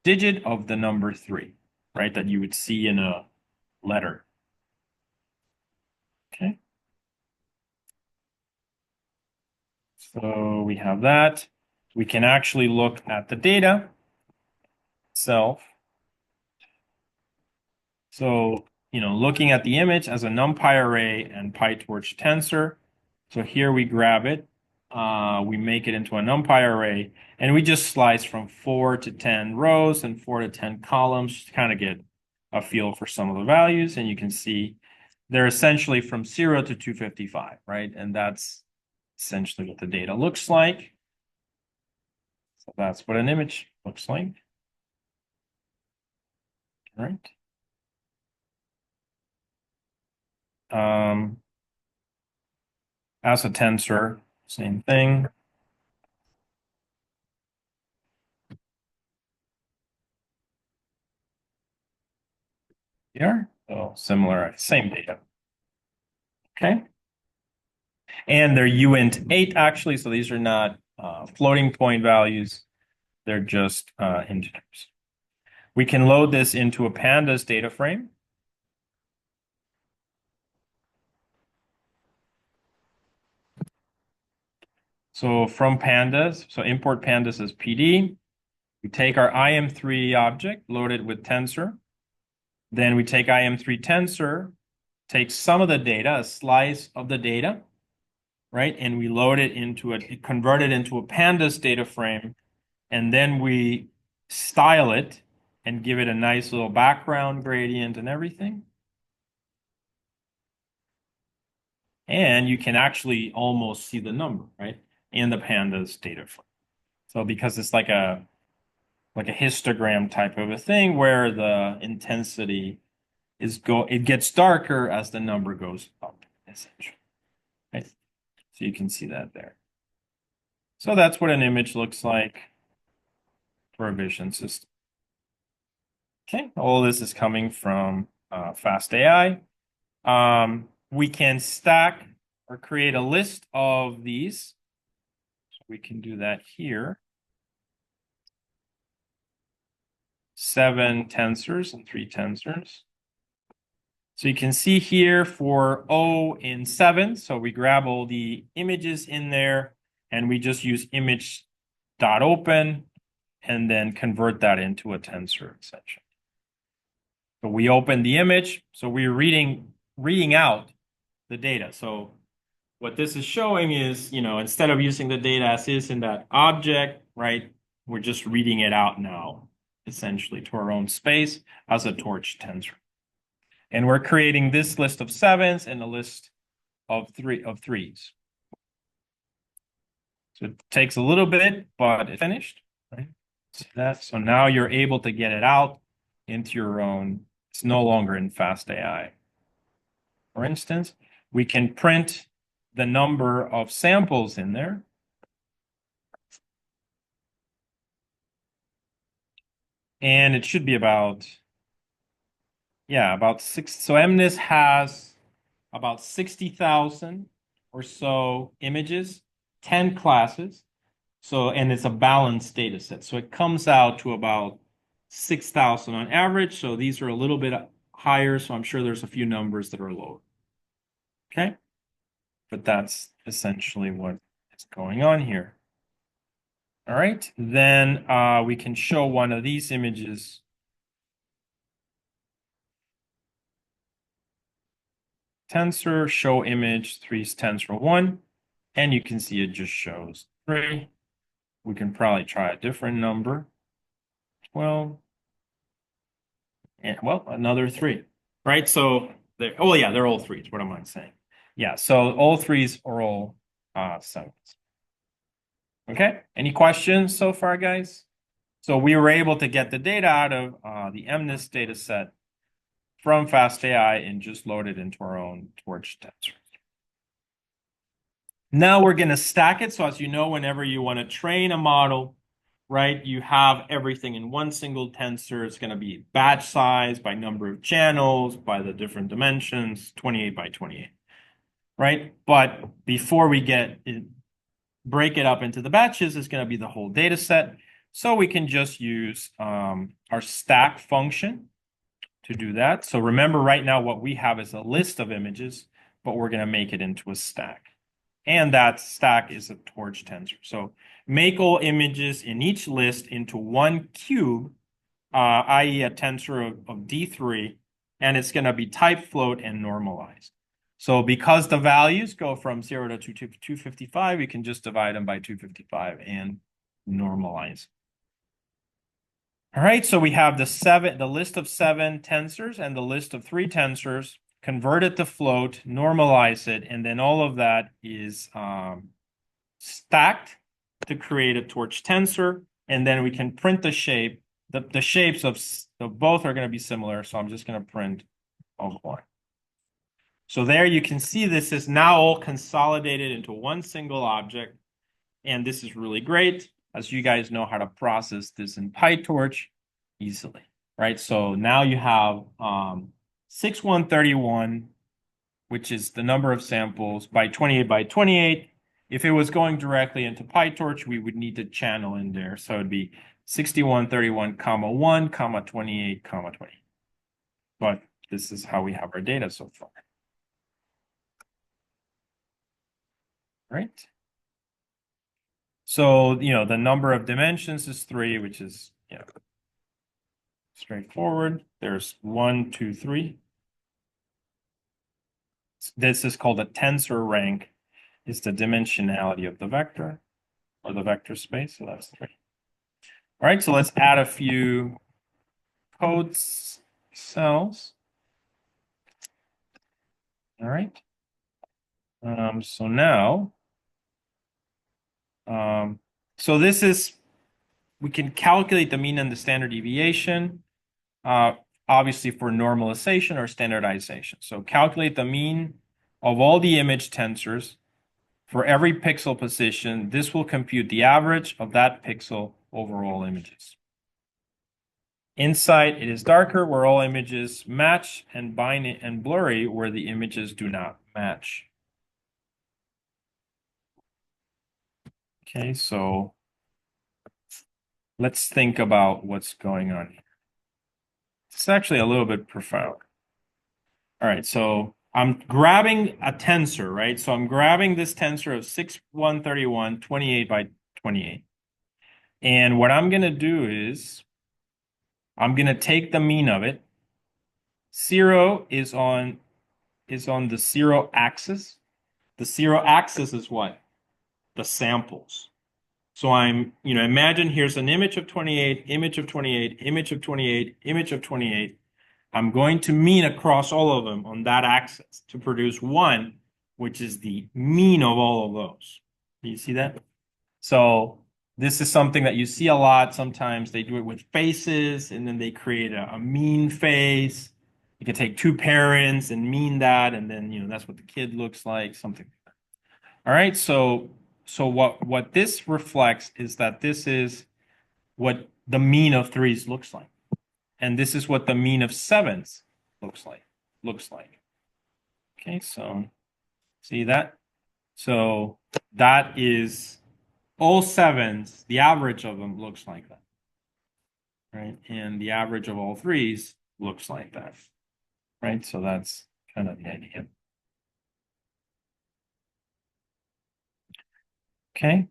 digit of the number 3, right? That you would see in a letter. Okay. So we have that. We can actually look at the data itself. So, looking at the image as a NumPy array and PyTorch tensor. So here we grab it, we make it into a NumPy array, and we just slice from 4 to 10 rows and 4 to 10 columns to kind of get a feel for some of the values. And you can see they're essentially from 0 to 255, right? And that's essentially what the data looks like. So that's what an image looks like. All right. As a tensor, same thing. Here, so similar, same data. Okay. And they're uint8 actually, so these are not floating point values. They're just integers. We can load this into a pandas data frame. So from pandas, so import pandas as PD. We take our im3 object, load it with tensor. Then we take im3 tensor, take some of the data, a slice of the data, right? And we load it into convert it into a pandas data frame. And then we style it and give it a nice little background gradient and everything. And you can actually almost see the number, right, in the pandas data frame. So because it's like a histogram type of a thing where the intensity it gets darker as the number goes up, essentially. Right? So you can see that there. So that's what an image looks like for a vision system. Okay, all this is coming from fastAI. We can stack or create a list of these. So we can do that here. 7 tensors and 3 tensors. So you can see here for O in 7. So we grab all the images in there and we just use image.open and then convert that into a tensor essentially. So we open the image. So we're reading out the data. So what this is showing is, instead of using the data as is in that object, right, we're just reading it out now, essentially to our own space as a torch tensor. And we're creating this list of 7s and a list of 3s. So it takes a little bit, but it's finished, right? So now you're able to get it out into your own. It's no longer in fastAI. For instance, we can print the number of samples in there. And it should be about 6. So MNIST has about 60,000 or so images, 10 classes. So, and it's a balanced data set. So it comes out to about 6,000 on average. So these are a little bit higher. So I'm sure there's a few numbers that are lower. Okay. But that's essentially what is going on here. All right. Then we can show one of these images. Tensor, show image, 3 is tensor 1. And you can see it just shows 3. We can probably try a different number. 12. And well, another 3. Right? So they're all 3s. What am I saying? Yeah, so all 3s are all 7s. Okay. Any questions so far, guys? So we were able to get the data out of the MNIST data set from fastAI and just load it into our own Torch tensor. Now we're going to stack it. So as you know, whenever you want to train a model, right, you have everything in one single tensor. It's going to be batch size by number of channels, by the different dimensions, 28 by 28, right? But before we break it up into the batches, it's going to be the whole data set. So we can just use our stack function to do that. So remember right now what we have is a list of images, but we're going to make it into a stack. And that stack is a torch tensor. So make all images in each list into one cube, i.e. a tensor of D3, and it's going to be type float and normalized. So because the values go from 0 to 255, we can just divide them by 255 and normalize. All right, so we have the list of 7 tensors and the list of 3 tensors, convert it to float, normalize it, and then all of that is stacked to create a torch tensor, and then we can print the shape. The shapes of both are going to be similar, so I'm just going to print of one. So there you can see this is now all consolidated into one single object, and this is really great, as you guys know how to process this in PyTorch easily, right? So now you have 6131, which is the number of samples by 28 by 28. If it was going directly into PyTorch, we would need to channel in there. So it'd be 6131, comma 1, comma 28, comma 20. But this is how we have our data so far. Right? So, the number of dimensions is 3, which is, straightforward. There's 1, 2, 3. This is called a tensor rank. It's the dimensionality of the vector or the vector space. So that's 3. All right, so let's add a few code cells. All right. So now, so this is, we can calculate the mean and the standard deviation, obviously for normalization or standardization. So calculate the mean of all the image tensors for every pixel position. This will compute the average of that pixel over all images. Inside, it is darker where all images match and blurry where the images do not match. Okay, so let's think about what's going on here. It's actually a little bit profound. All right, so I'm grabbing a tensor, right? So I'm grabbing this tensor of 6131, 28 by 28. And what I'm going to do is I'm going to take the mean of it. 0 is on the 0 axis. The 0 axis is what? The samples. So imagine here's an image of 28, image of 28, image of 28, image of 28. I'm going to mean across all of them on that axis to produce 1, which is the mean of all of those. Do you see that? So this is something that you see a lot. Sometimes they do it with faces, and then they create a mean face. You can take 2 parents and mean that, and then that's what the kid looks like, something like that. All right, so what this reflects is that this is what the mean of 3s looks like. And this is what the mean of 7s looks like. Okay, so see that? So that is all 7s, the average of them looks like that. Right? And the average of all 3s looks like that. Right? So that's kind of the idea. Okay.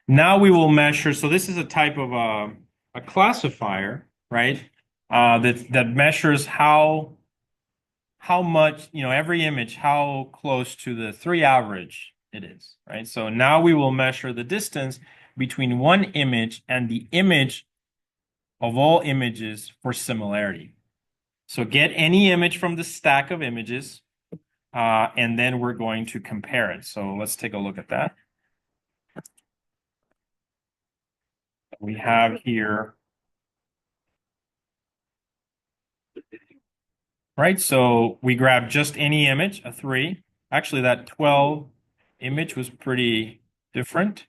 Now we will measure. So this is a type of a classifier, right? That measures how much, every image, how close to the 3 average it is, right? So now we will measure the distance between one image and the image of all images for similarity. So get any image from the stack of images, and then we're going to compare it. So let's take a look at that. We have here, right? So we grab just any image, a 3, Actually, that 12 image was pretty different,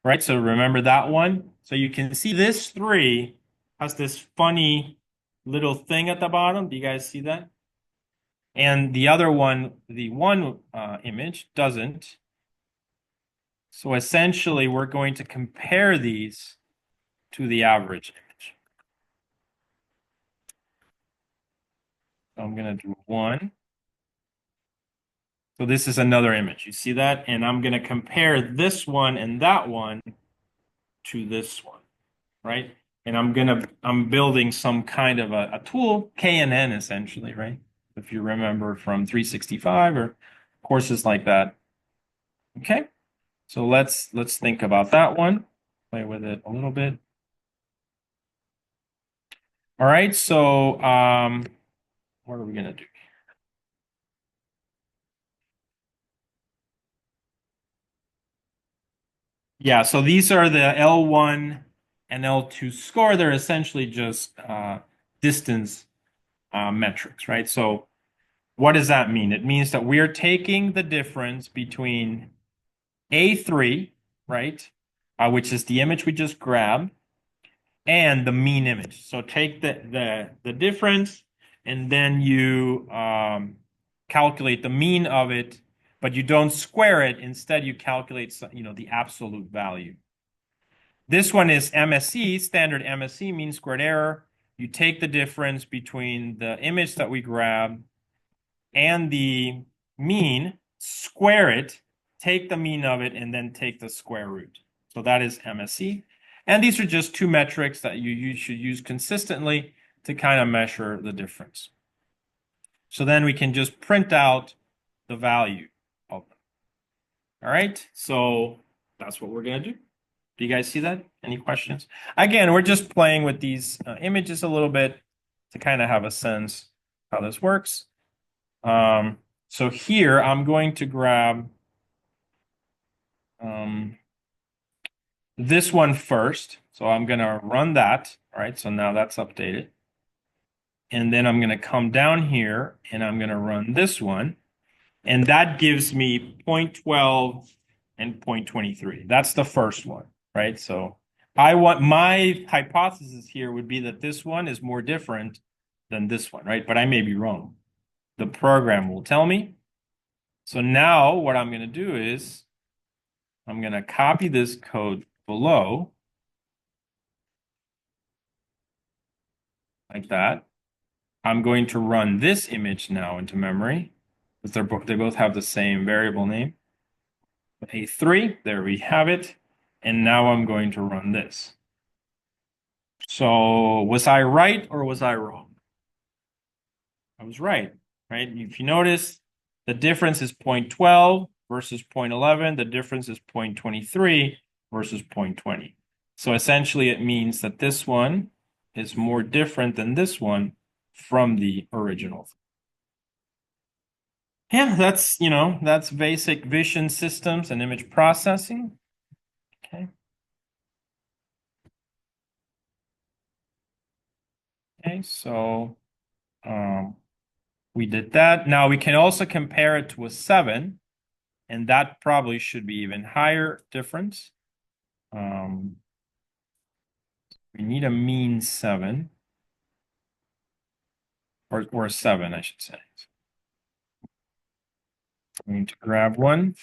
right? So remember that one? So you can see this 3 has this funny little thing at the bottom. Do you guys see that? And the other one, the 1 image, doesn't. So essentially, we're going to compare these to the average image. So I'm going to do 1. So this is another image. You see that? And I'm going to compare this one and that one to this one, right? And I'm building some kind of a tool, KNN essentially, right? If you remember from 365 or courses like that. Okay. So let's think about that one. Play with it a little bit. All right. So what are we going to do? Yeah, so these are the L1 and L2 score. They're essentially just distance metrics, right? So what does that mean? It means that we're taking the difference between A3, right, which is the image we just grabbed, and the mean image. So take the difference, and then you calculate the mean of it, but you don't square it. Instead, you calculate, the absolute value. This one is MSE, standard MSE, mean squared error. You take the difference between the image that we grab and the mean, square it, take the mean of it, and then take the square root. So that is MSE. And these are just 2 metrics that you should use consistently to kind of measure the difference. So then we can just print out the value of them. All right, so that's what we're going to do. Do you guys see that? Any questions? Again, we're just playing with these images a little bit to kind of have a sense how this works. So here I'm going to grab this one first. So I'm going to run that. All right, so now that's updated. And then I'm going to come down here and I'm going to run this one. And that gives me 0.12 and 0.23. That's the first one, right? So my hypothesis here would be that this one is more different than this one, right? But I may be wrong. The program will tell me. So now what I'm going to do is I'm going to copy this code below like that. I'm going to run this image now into memory because they both have the same variable name. A3, there we have it. And now I'm going to run this. So was I right or was I wrong? I was right? If you notice, the difference is 0.12 versus 0.11. The difference is 0.23 versus 0.20. So essentially it means that this one is more different than this one from the original. Yeah, that's basic vision systems and image processing. Okay. Okay, so we did that. Now we can also compare it to a 7, and that probably should be even higher difference. We need a mean 7, or a 7, I should say. We need to grab one.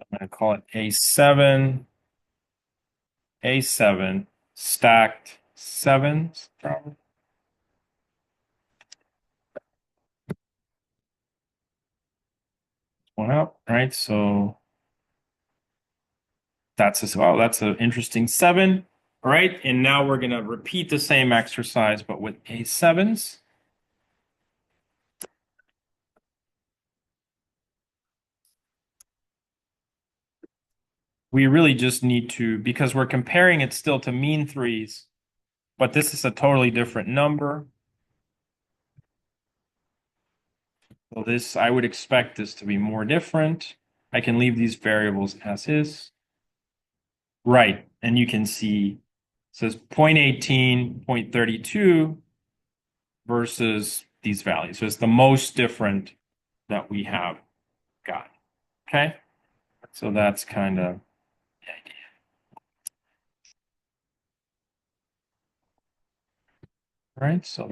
I'm going to call it A7, A7, stacked 7s, probably. One up, right? So that's as well. That's an interesting 7. All right, and now we're going to repeat the same exercise, but with A7s. We really just need to, because we're comparing it still to mean 3s, but this is a totally different number. So this, I would expect this to be more different. I can leave these variables as is. Right, and you can see it says 0.18, 0.32, versus these values. So it's the most different that we have got. Okay. So that's kind of the idea. Right. So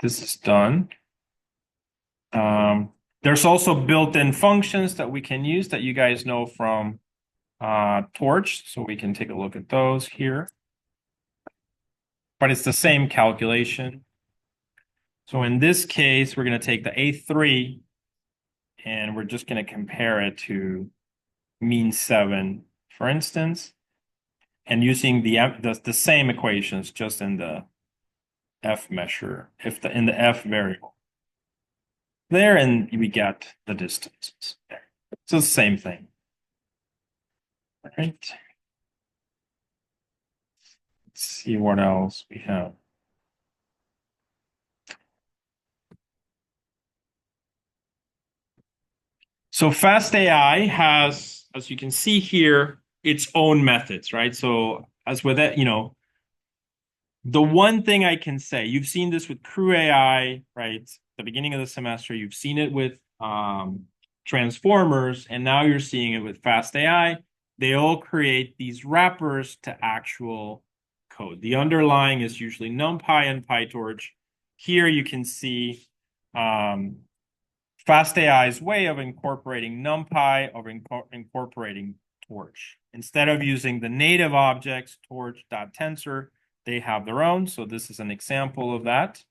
this is done. There's also built-in functions that we can use that you guys know from Torch. So we can take a look at those here. But it's the same calculation. So in this case, we're going to take the A3 and we're just going to compare it to mean 7, for instance, and using the same equations just in the F measure, in the F variable there, and we get the distances there. So it's the same thing. All right. Let's see what else we have. So fastAI has, as you can see here, its own methods, right? So as with it, the one thing I can say, you've seen this with Crew AI, right? The beginning of the semester, you've seen it with transformers, and now you're seeing it with fastAI. They all create these wrappers to actual code. The underlying is usually NumPy and PyTorch. Here you can see fastAI's way of incorporating NumPy, of incorporating Torch. Instead of using the native objects, torch.tensor, they have their own. So this is an example of that.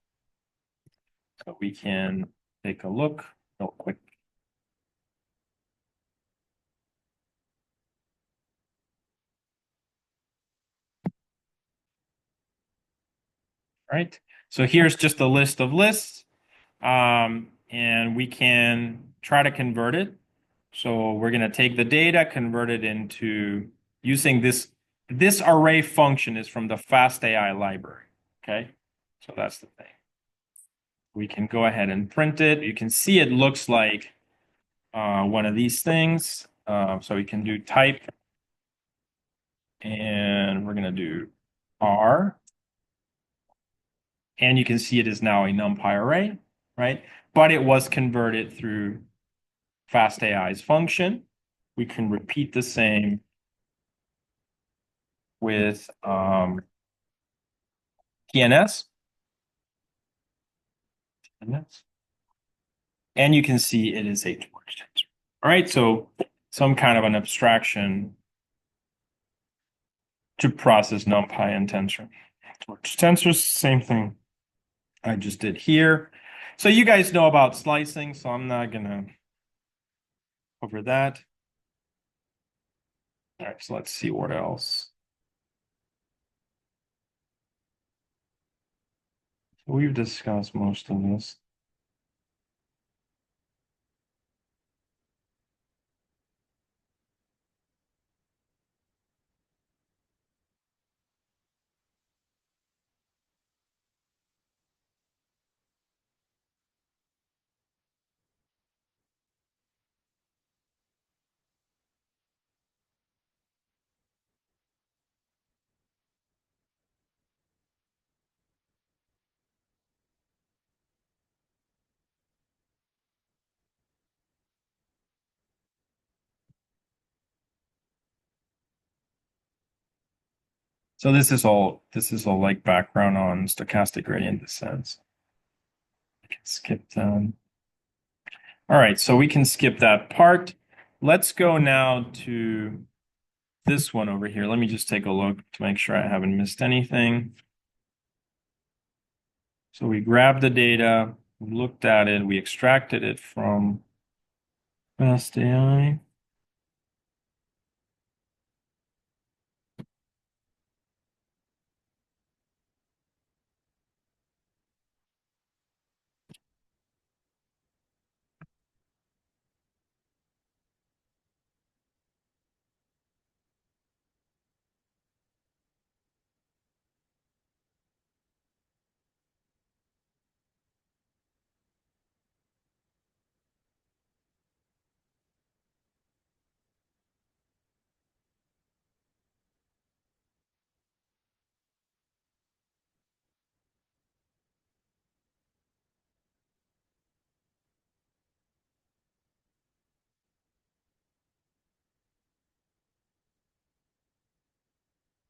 So we can take a look real quick. All right. So here's just a list of lists. And we can try to convert it. So we're going to take the data, convert it into using this array function is from the fastAI library. Okay. So that's the thing. We can go ahead and print it. You can see it looks like one of these things. So we can do type, and we're going to do R. And you can see it is now a NumPy array, right? But it was converted through fastAI's function. We can repeat the same with TNS. And you can see it is a torch tensor. All right, so some kind of an abstraction to process NumPy and tensor. Torch tensors, same thing I just did here. So you guys know about slicing, so I'm not gonna cover that. All right, so let's see what else. We've discussed most of this. So this is all like background on stochastic gradient descent. I can skip down. All right, so we can skip that part. Let's go now to this one over here. Let me just take a look to make sure I haven't missed anything. So we grabbed the data, we looked at it, we extracted it from fastAI.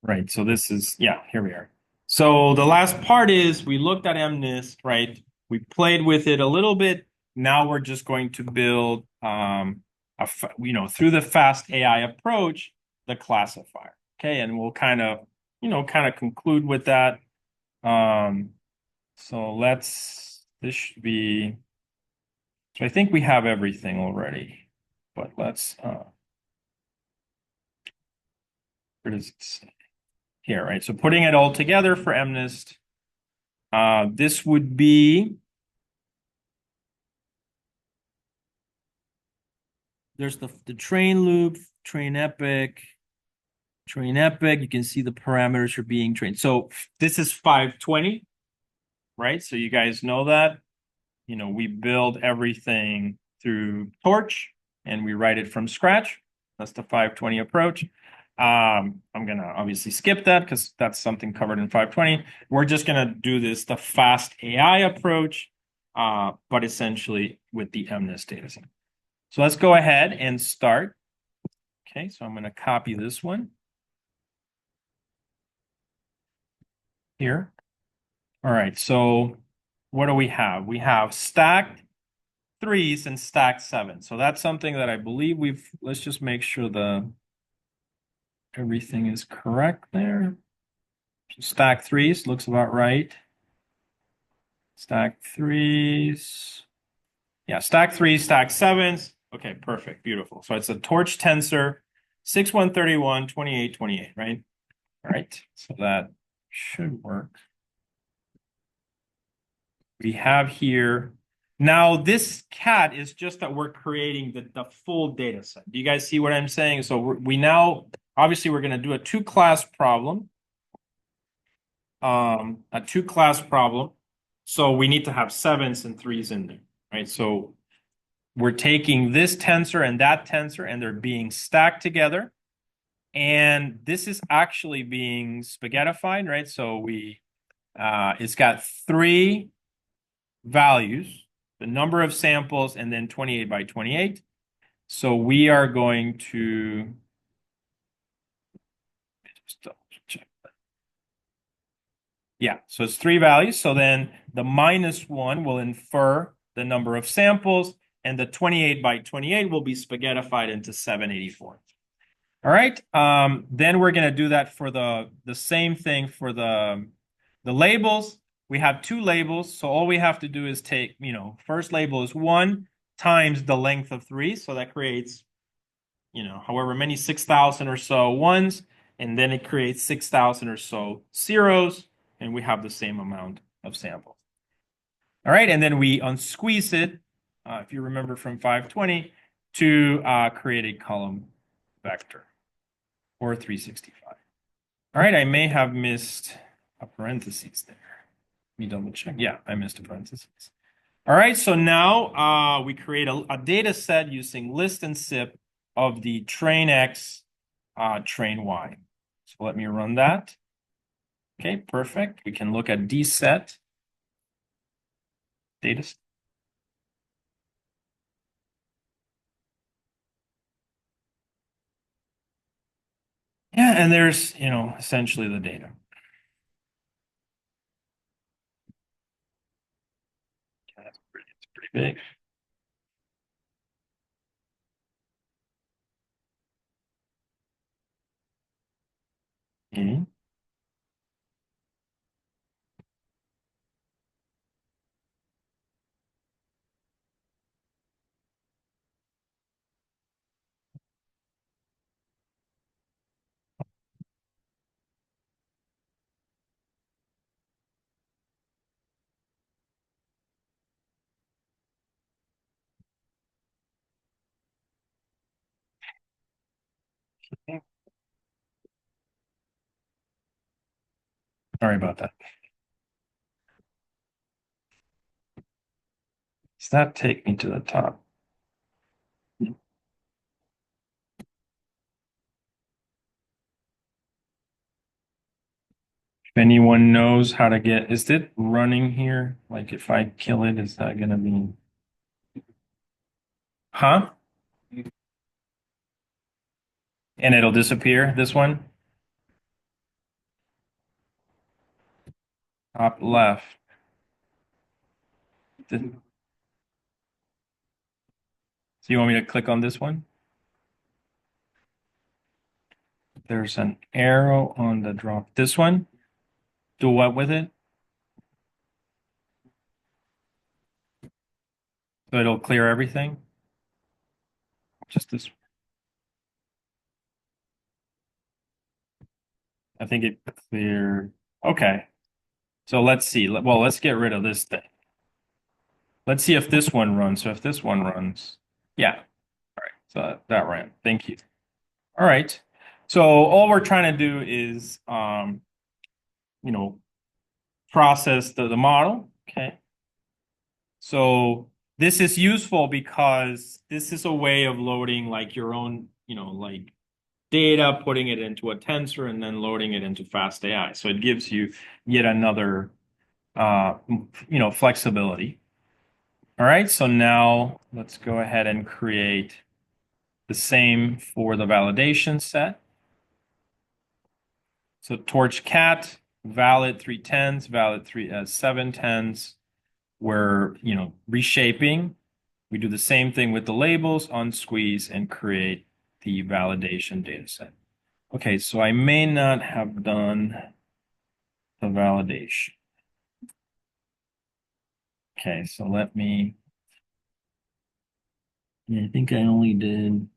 Right. So this is, yeah, here we are. So the last part is we looked at MNIST, right? We played with it a little bit. Now we're just going to build, through the fast AI approach, the classifier. Okay. And we'll kind of conclude with that. Um, so this should be, so I think we have everything already, but where does it say? Here, right? So putting it all together for MNIST. This would be, there's the train loop, train epic, train epic. You can see the parameters are being trained. So this is 520, right? So you guys know that. We build everything through Torch and we write it from scratch. That's the 520 approach. I'm going to obviously skip that because that's something covered in 520. We're just going to do the fast AI approach, but essentially with the MNIST dataset. So let's go ahead and start. Okay, so I'm going to copy this one here. All right, so what do we have? We have stacked threes and stacked sevens. So that's something that I believe let's just make sure everything is correct there. So stacked threes looks about right. Stacked threes. Yeah, stacked threes, stacked sevens. Okay, perfect, beautiful. So it's a torch tensor, 6131, 2828, right? All right, so that should work. We have here, now this cat is just that we're creating the full data set. Do you guys see what I'm saying? So we now, obviously we're going to do a two-class problem. A two-class problem. So we need to have sevens and threes in there, right? So we're taking this tensor and that tensor and they're being stacked together. And this is actually being spaghettified, right? So it's got three values, the number of samples, and then 28 by 28. So we are going to just double check that. Yeah, so it's three values. So then the -1 will infer the number of samples, and the 28 by 28 will be spaghettified into 784. All right. Then we're going to do that for the same thing for the labels. We have two labels, so all we have to do is take, first label is 1 times the length of 3, so that creates, however many 6,000 or so ones, and then it creates 6,000 or so zeros, and we have the same amount of samples. All right, and then we unsqueeze it, if you remember from 520, to create a column vector, or 365. All right, I may have missed a parentheses there. Let me double check. Yeah, I missed a parentheses. All right, so now we create a data set using list and SIP of the train X, train Y. So let me run that. Okay, perfect. We can look at dset data. Yeah, and there's, essentially the data. Okay, that's pretty big. Mhm. Sorry about that. Does that take me to the top? If anyone knows how to is it running here? Like if I kill it, is that gonna be, huh? And it'll disappear, this one? top left. So you want me to click on this one? There's an arrow on the drop. This one? Do what with it? So it'll clear everything? Just this. I think it cleared. Okay. So let's see. Well, let's get rid of this thing. Let's see if this one runs. So if this one runs, yeah. All right. So that ran. Thank you. All right. So all we're trying to do is, process the model. Okay. So this is useful because this is a way of loading like your own, like data, putting it into a tensor, and then loading it into fastAI. So it gives you yet another, flexibility. All right. So now let's go ahead and create the same for the validation set. So torch cat, valid 3 tens, valid 7 tens. We're, reshaping. We do the same thing with the labels, unsqueeze, and create the validation data set. Okay, so I may not have done the validation. Okay, so let me, I think I only did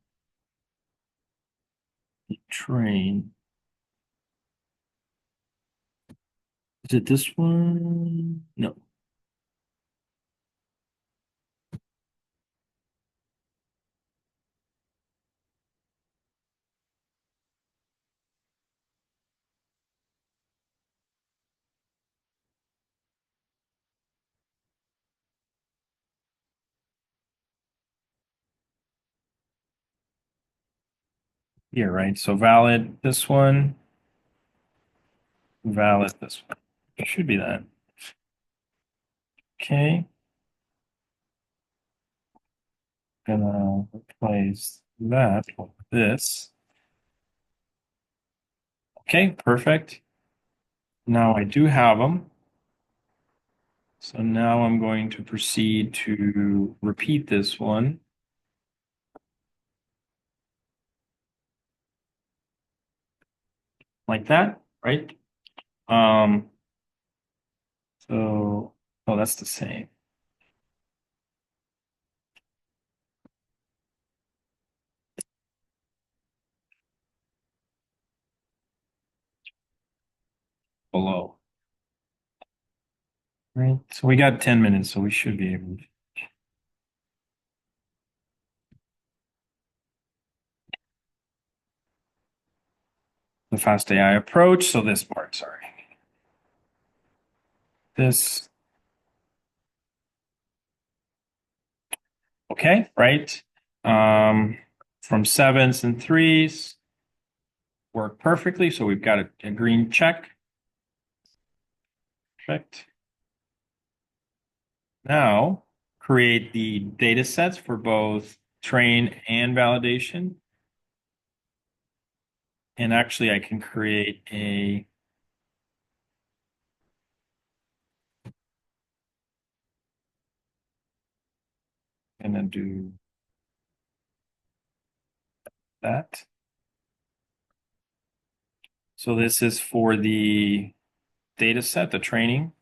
the train. Is it this one? No. Here, right? So valid this one, valid this one. It should be that. Okay. Gonna replace that with this. Okay, perfect. Now I do have them. So now I'm going to proceed to repeat this one. Like that, right? Um, oh, that's the same. Below. Right. So we got 10 minutes, so we should be able to. The fastAI approach. So this part, sorry. This. Okay, right. From 7s and 3s work perfectly. So we've got a green check. Perfect. Now create the data sets for both train and validation. And actually I can create and then do that. So this is for the data set, the training.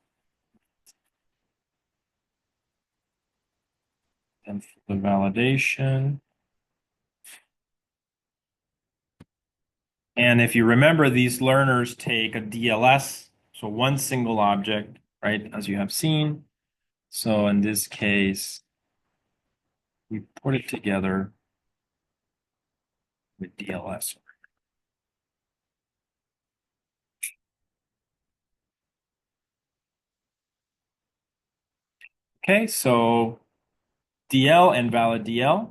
And for the validation. And if you remember, these learners take a DLS, so one single object, right, as you have seen. So in this case, we put it together with DLS. Okay, so DL and valid DL.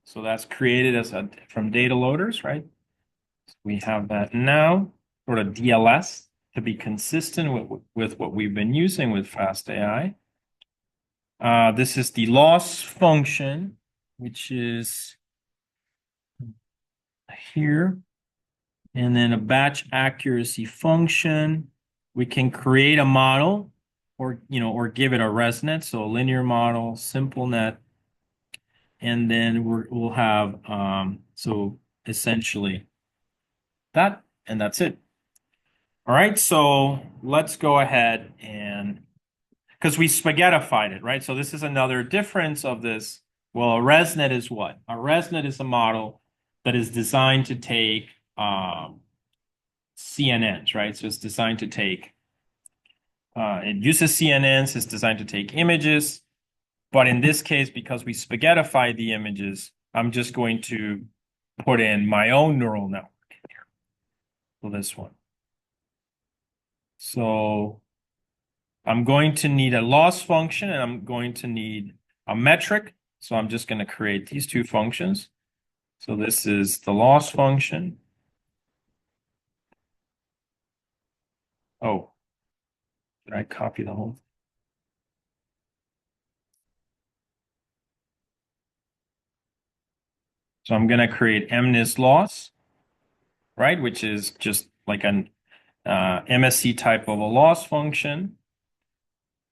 So that's created as from data loaders, right? So we have that now, sort of DLS to be consistent with what we've been using with fastAI. This is the loss function, which is here, and then a batch accuracy function, we can create a model or, or give it a ResNet, so a linear model, simple net, and then we'll have, so essentially that, and that's it. All right, so let's go ahead and, because we spaghettified it, right? So this is another difference of this. Well, a ResNet is what? A ResNet is a model that is designed to take CNNs, right? So it's designed to take, it uses CNNs, it's designed to take images. But in this case, because we spaghettified the images, I'm just going to put in my own neural network here. So this one. So I'm going to need a loss function and I'm going to need a metric. So I'm just going to create these two functions. So this is the loss function. Oh, did I copy the whole? So I'm going to create MNIST loss, right? Which is just like an MSC type of a loss function.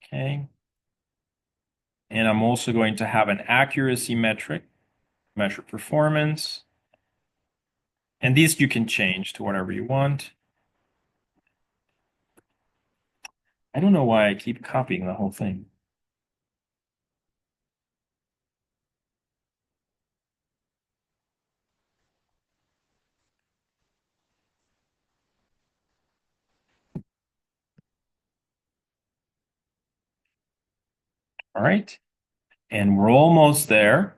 Okay. And I'm also going to have an accuracy metric, measure performance. And these you can change to whatever you want. I don't know why I keep copying the whole thing. All right. And we're almost there.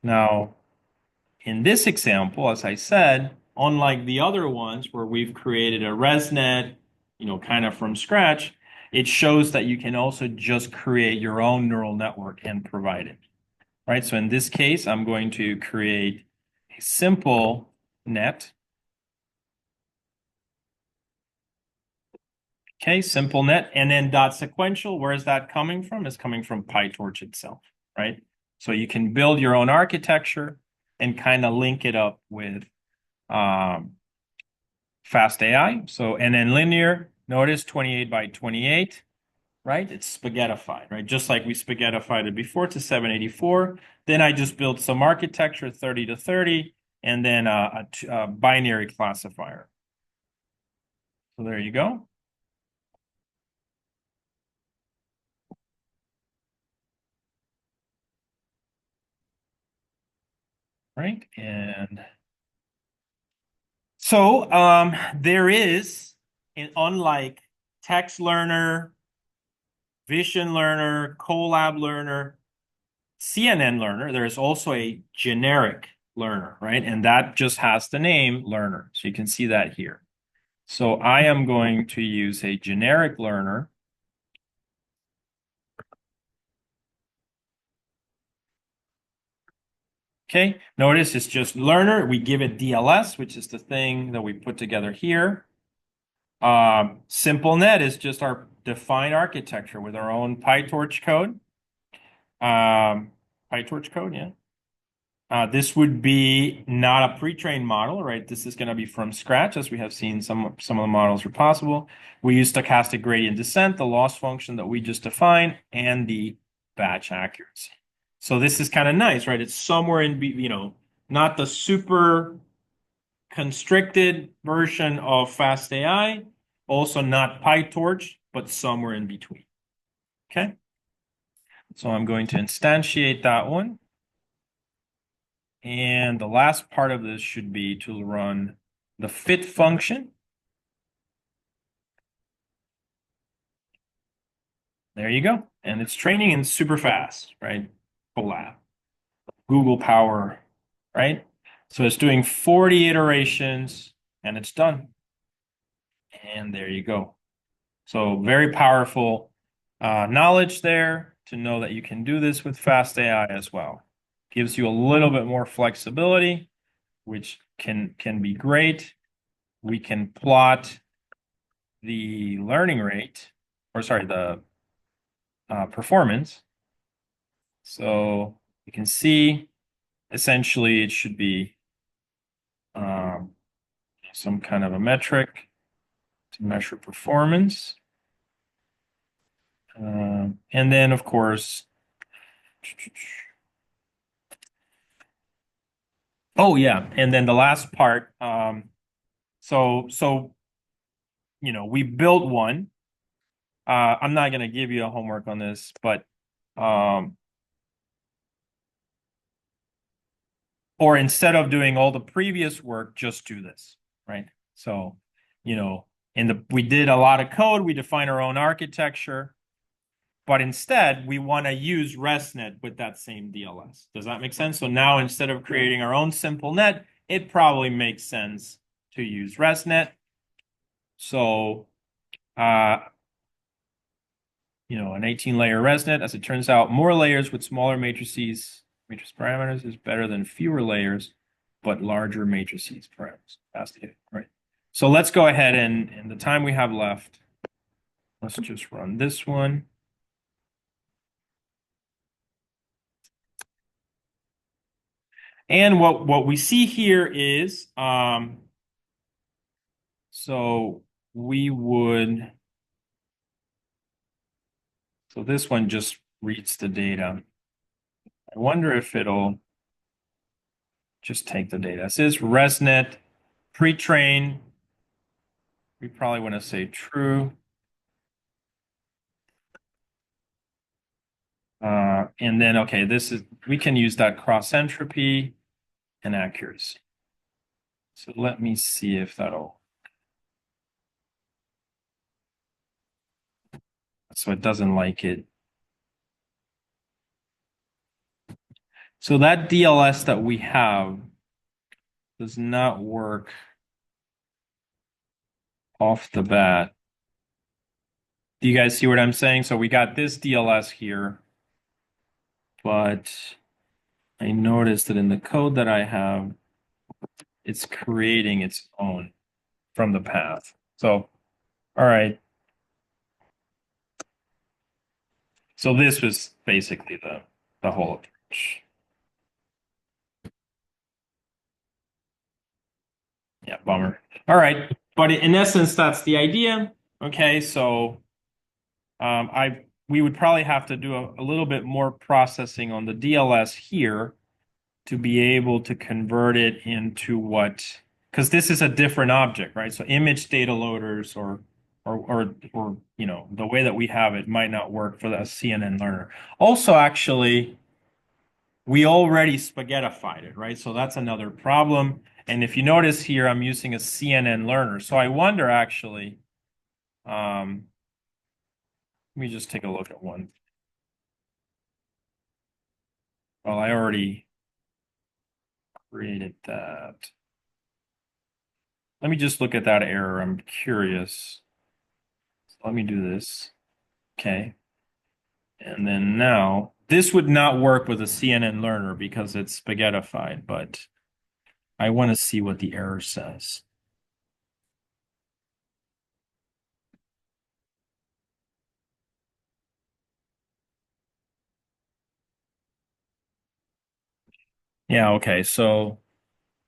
Now, in this example, as I said, unlike the other ones where we've created a ResNet, kind of from scratch, it shows that you can also just create your own neural network and provide it, right? So in this case, I'm going to create a simple net. Okay, simple net, and then dot sequential, where is that coming from? It's coming from PyTorch itself, right? So you can build your own architecture and kind of link it up with fastAI. So, and then linear, notice 28 by 28, right? It's spaghettified, right? Just like we spaghettified it before to 784. Then I just built some architecture, 30 to 30, and then a binary classifier. So there you go. Right, and so there is, unlike text learner, vision learner, collab learner, CNN learner, there is also a generic learner, right? And that just has the name learner. So you can see that here. So I am going to use a generic learner. Okay, notice it's just learner. We give it DLS, which is the thing that we put together here. SimpleNet is just our defined architecture with our own PyTorch code. PyTorch code, yeah. This would be not a pre-trained model, right? This is going to be from scratch, as we have seen some of the models are possible. We use stochastic gradient descent, the loss function that we just defined, and the batch accuracy. So this is kind of nice, right? It's somewhere in, not the super constricted version of fastAI, also not PyTorch, but somewhere in between. Okay. So I'm going to instantiate that one. And the last part of this should be to run the fit function. There you go. And it's training and super fast, right? Collab. Google Power, right? So it's doing 40 iterations and it's done. And there you go. So very powerful knowledge there to know that you can do this with fastAI as well. Gives you a little bit more flexibility, which can be great. We can plot the learning rate, or sorry, the performance. So you can see essentially it should be some kind of a metric. to measure performance. And then, of course, oh yeah, and then the last part. So we built one. I'm not going to give you a homework on this, but or instead of doing all the previous work, just do this, right? So, we did a lot of code. We define our own architecture. But instead, we want to use ResNet with that same DLS. Does that make sense? So now instead of creating our own simple net, it probably makes sense to use ResNet. So, an 18-layer ResNet, as it turns out, more layers with smaller matrices, matrix parameters is better than fewer layers, but larger matrices parameters. fastAI, right? So let's go ahead and in the time we have left, let's just run this one. And what we see here is, so this one just reads the data. I wonder if it'll just take the data. It says ResNet pre-train. We probably want to say true. And then, okay, we can use that cross entropy and accuracy. So let me see if that'll. So it doesn't like it. So that DLS that we have does not work off the bat. Do you guys see what I'm saying? So we got this DLS here, but I noticed that in the code that I have, it's creating its own from the path. So, all right. So this was basically the whole approach. Yeah, bummer. All right, but in essence, that's the idea. Okay, so we would probably have to do a little bit more processing on the DLS here to be able to convert it into because this is a different object, right? So image data loaders or the way that we have it might not work for the CNN learner. Also, actually, we already spaghettified it, right? So that's another problem. And if you notice here, I'm using a CNN learner. So I wonder actually, let me just take a look at one. Well, I already created that. Let me just look at that error. I'm curious. So let me do this. Okay. And then now, this would not work with a CNN learner because it's spaghettified, but I want to see what the error says. Yeah, okay. So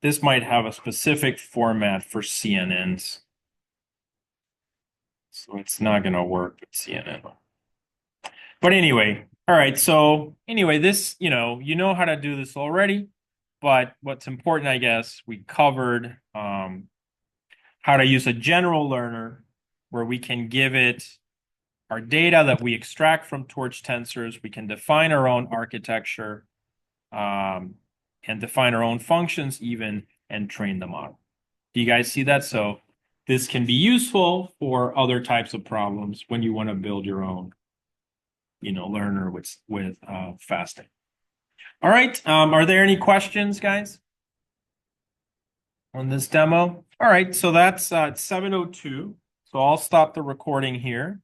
this might have a specific format for CNNs. So it's not going to work with CNN. But anyway, all right. So anyway, this, you know how to do this already. But what's important, I guess, we covered how to use a general learner where we can give it our data that we extract from torch tensors. We can define our own architecture and define our own functions even and train the model. Do you guys see that? So this can be useful for other types of problems when you want to build your own, learner with fastAI. All right. Are there any questions, guys, on this demo? All right. So that's 7:02. So I'll stop the recording here.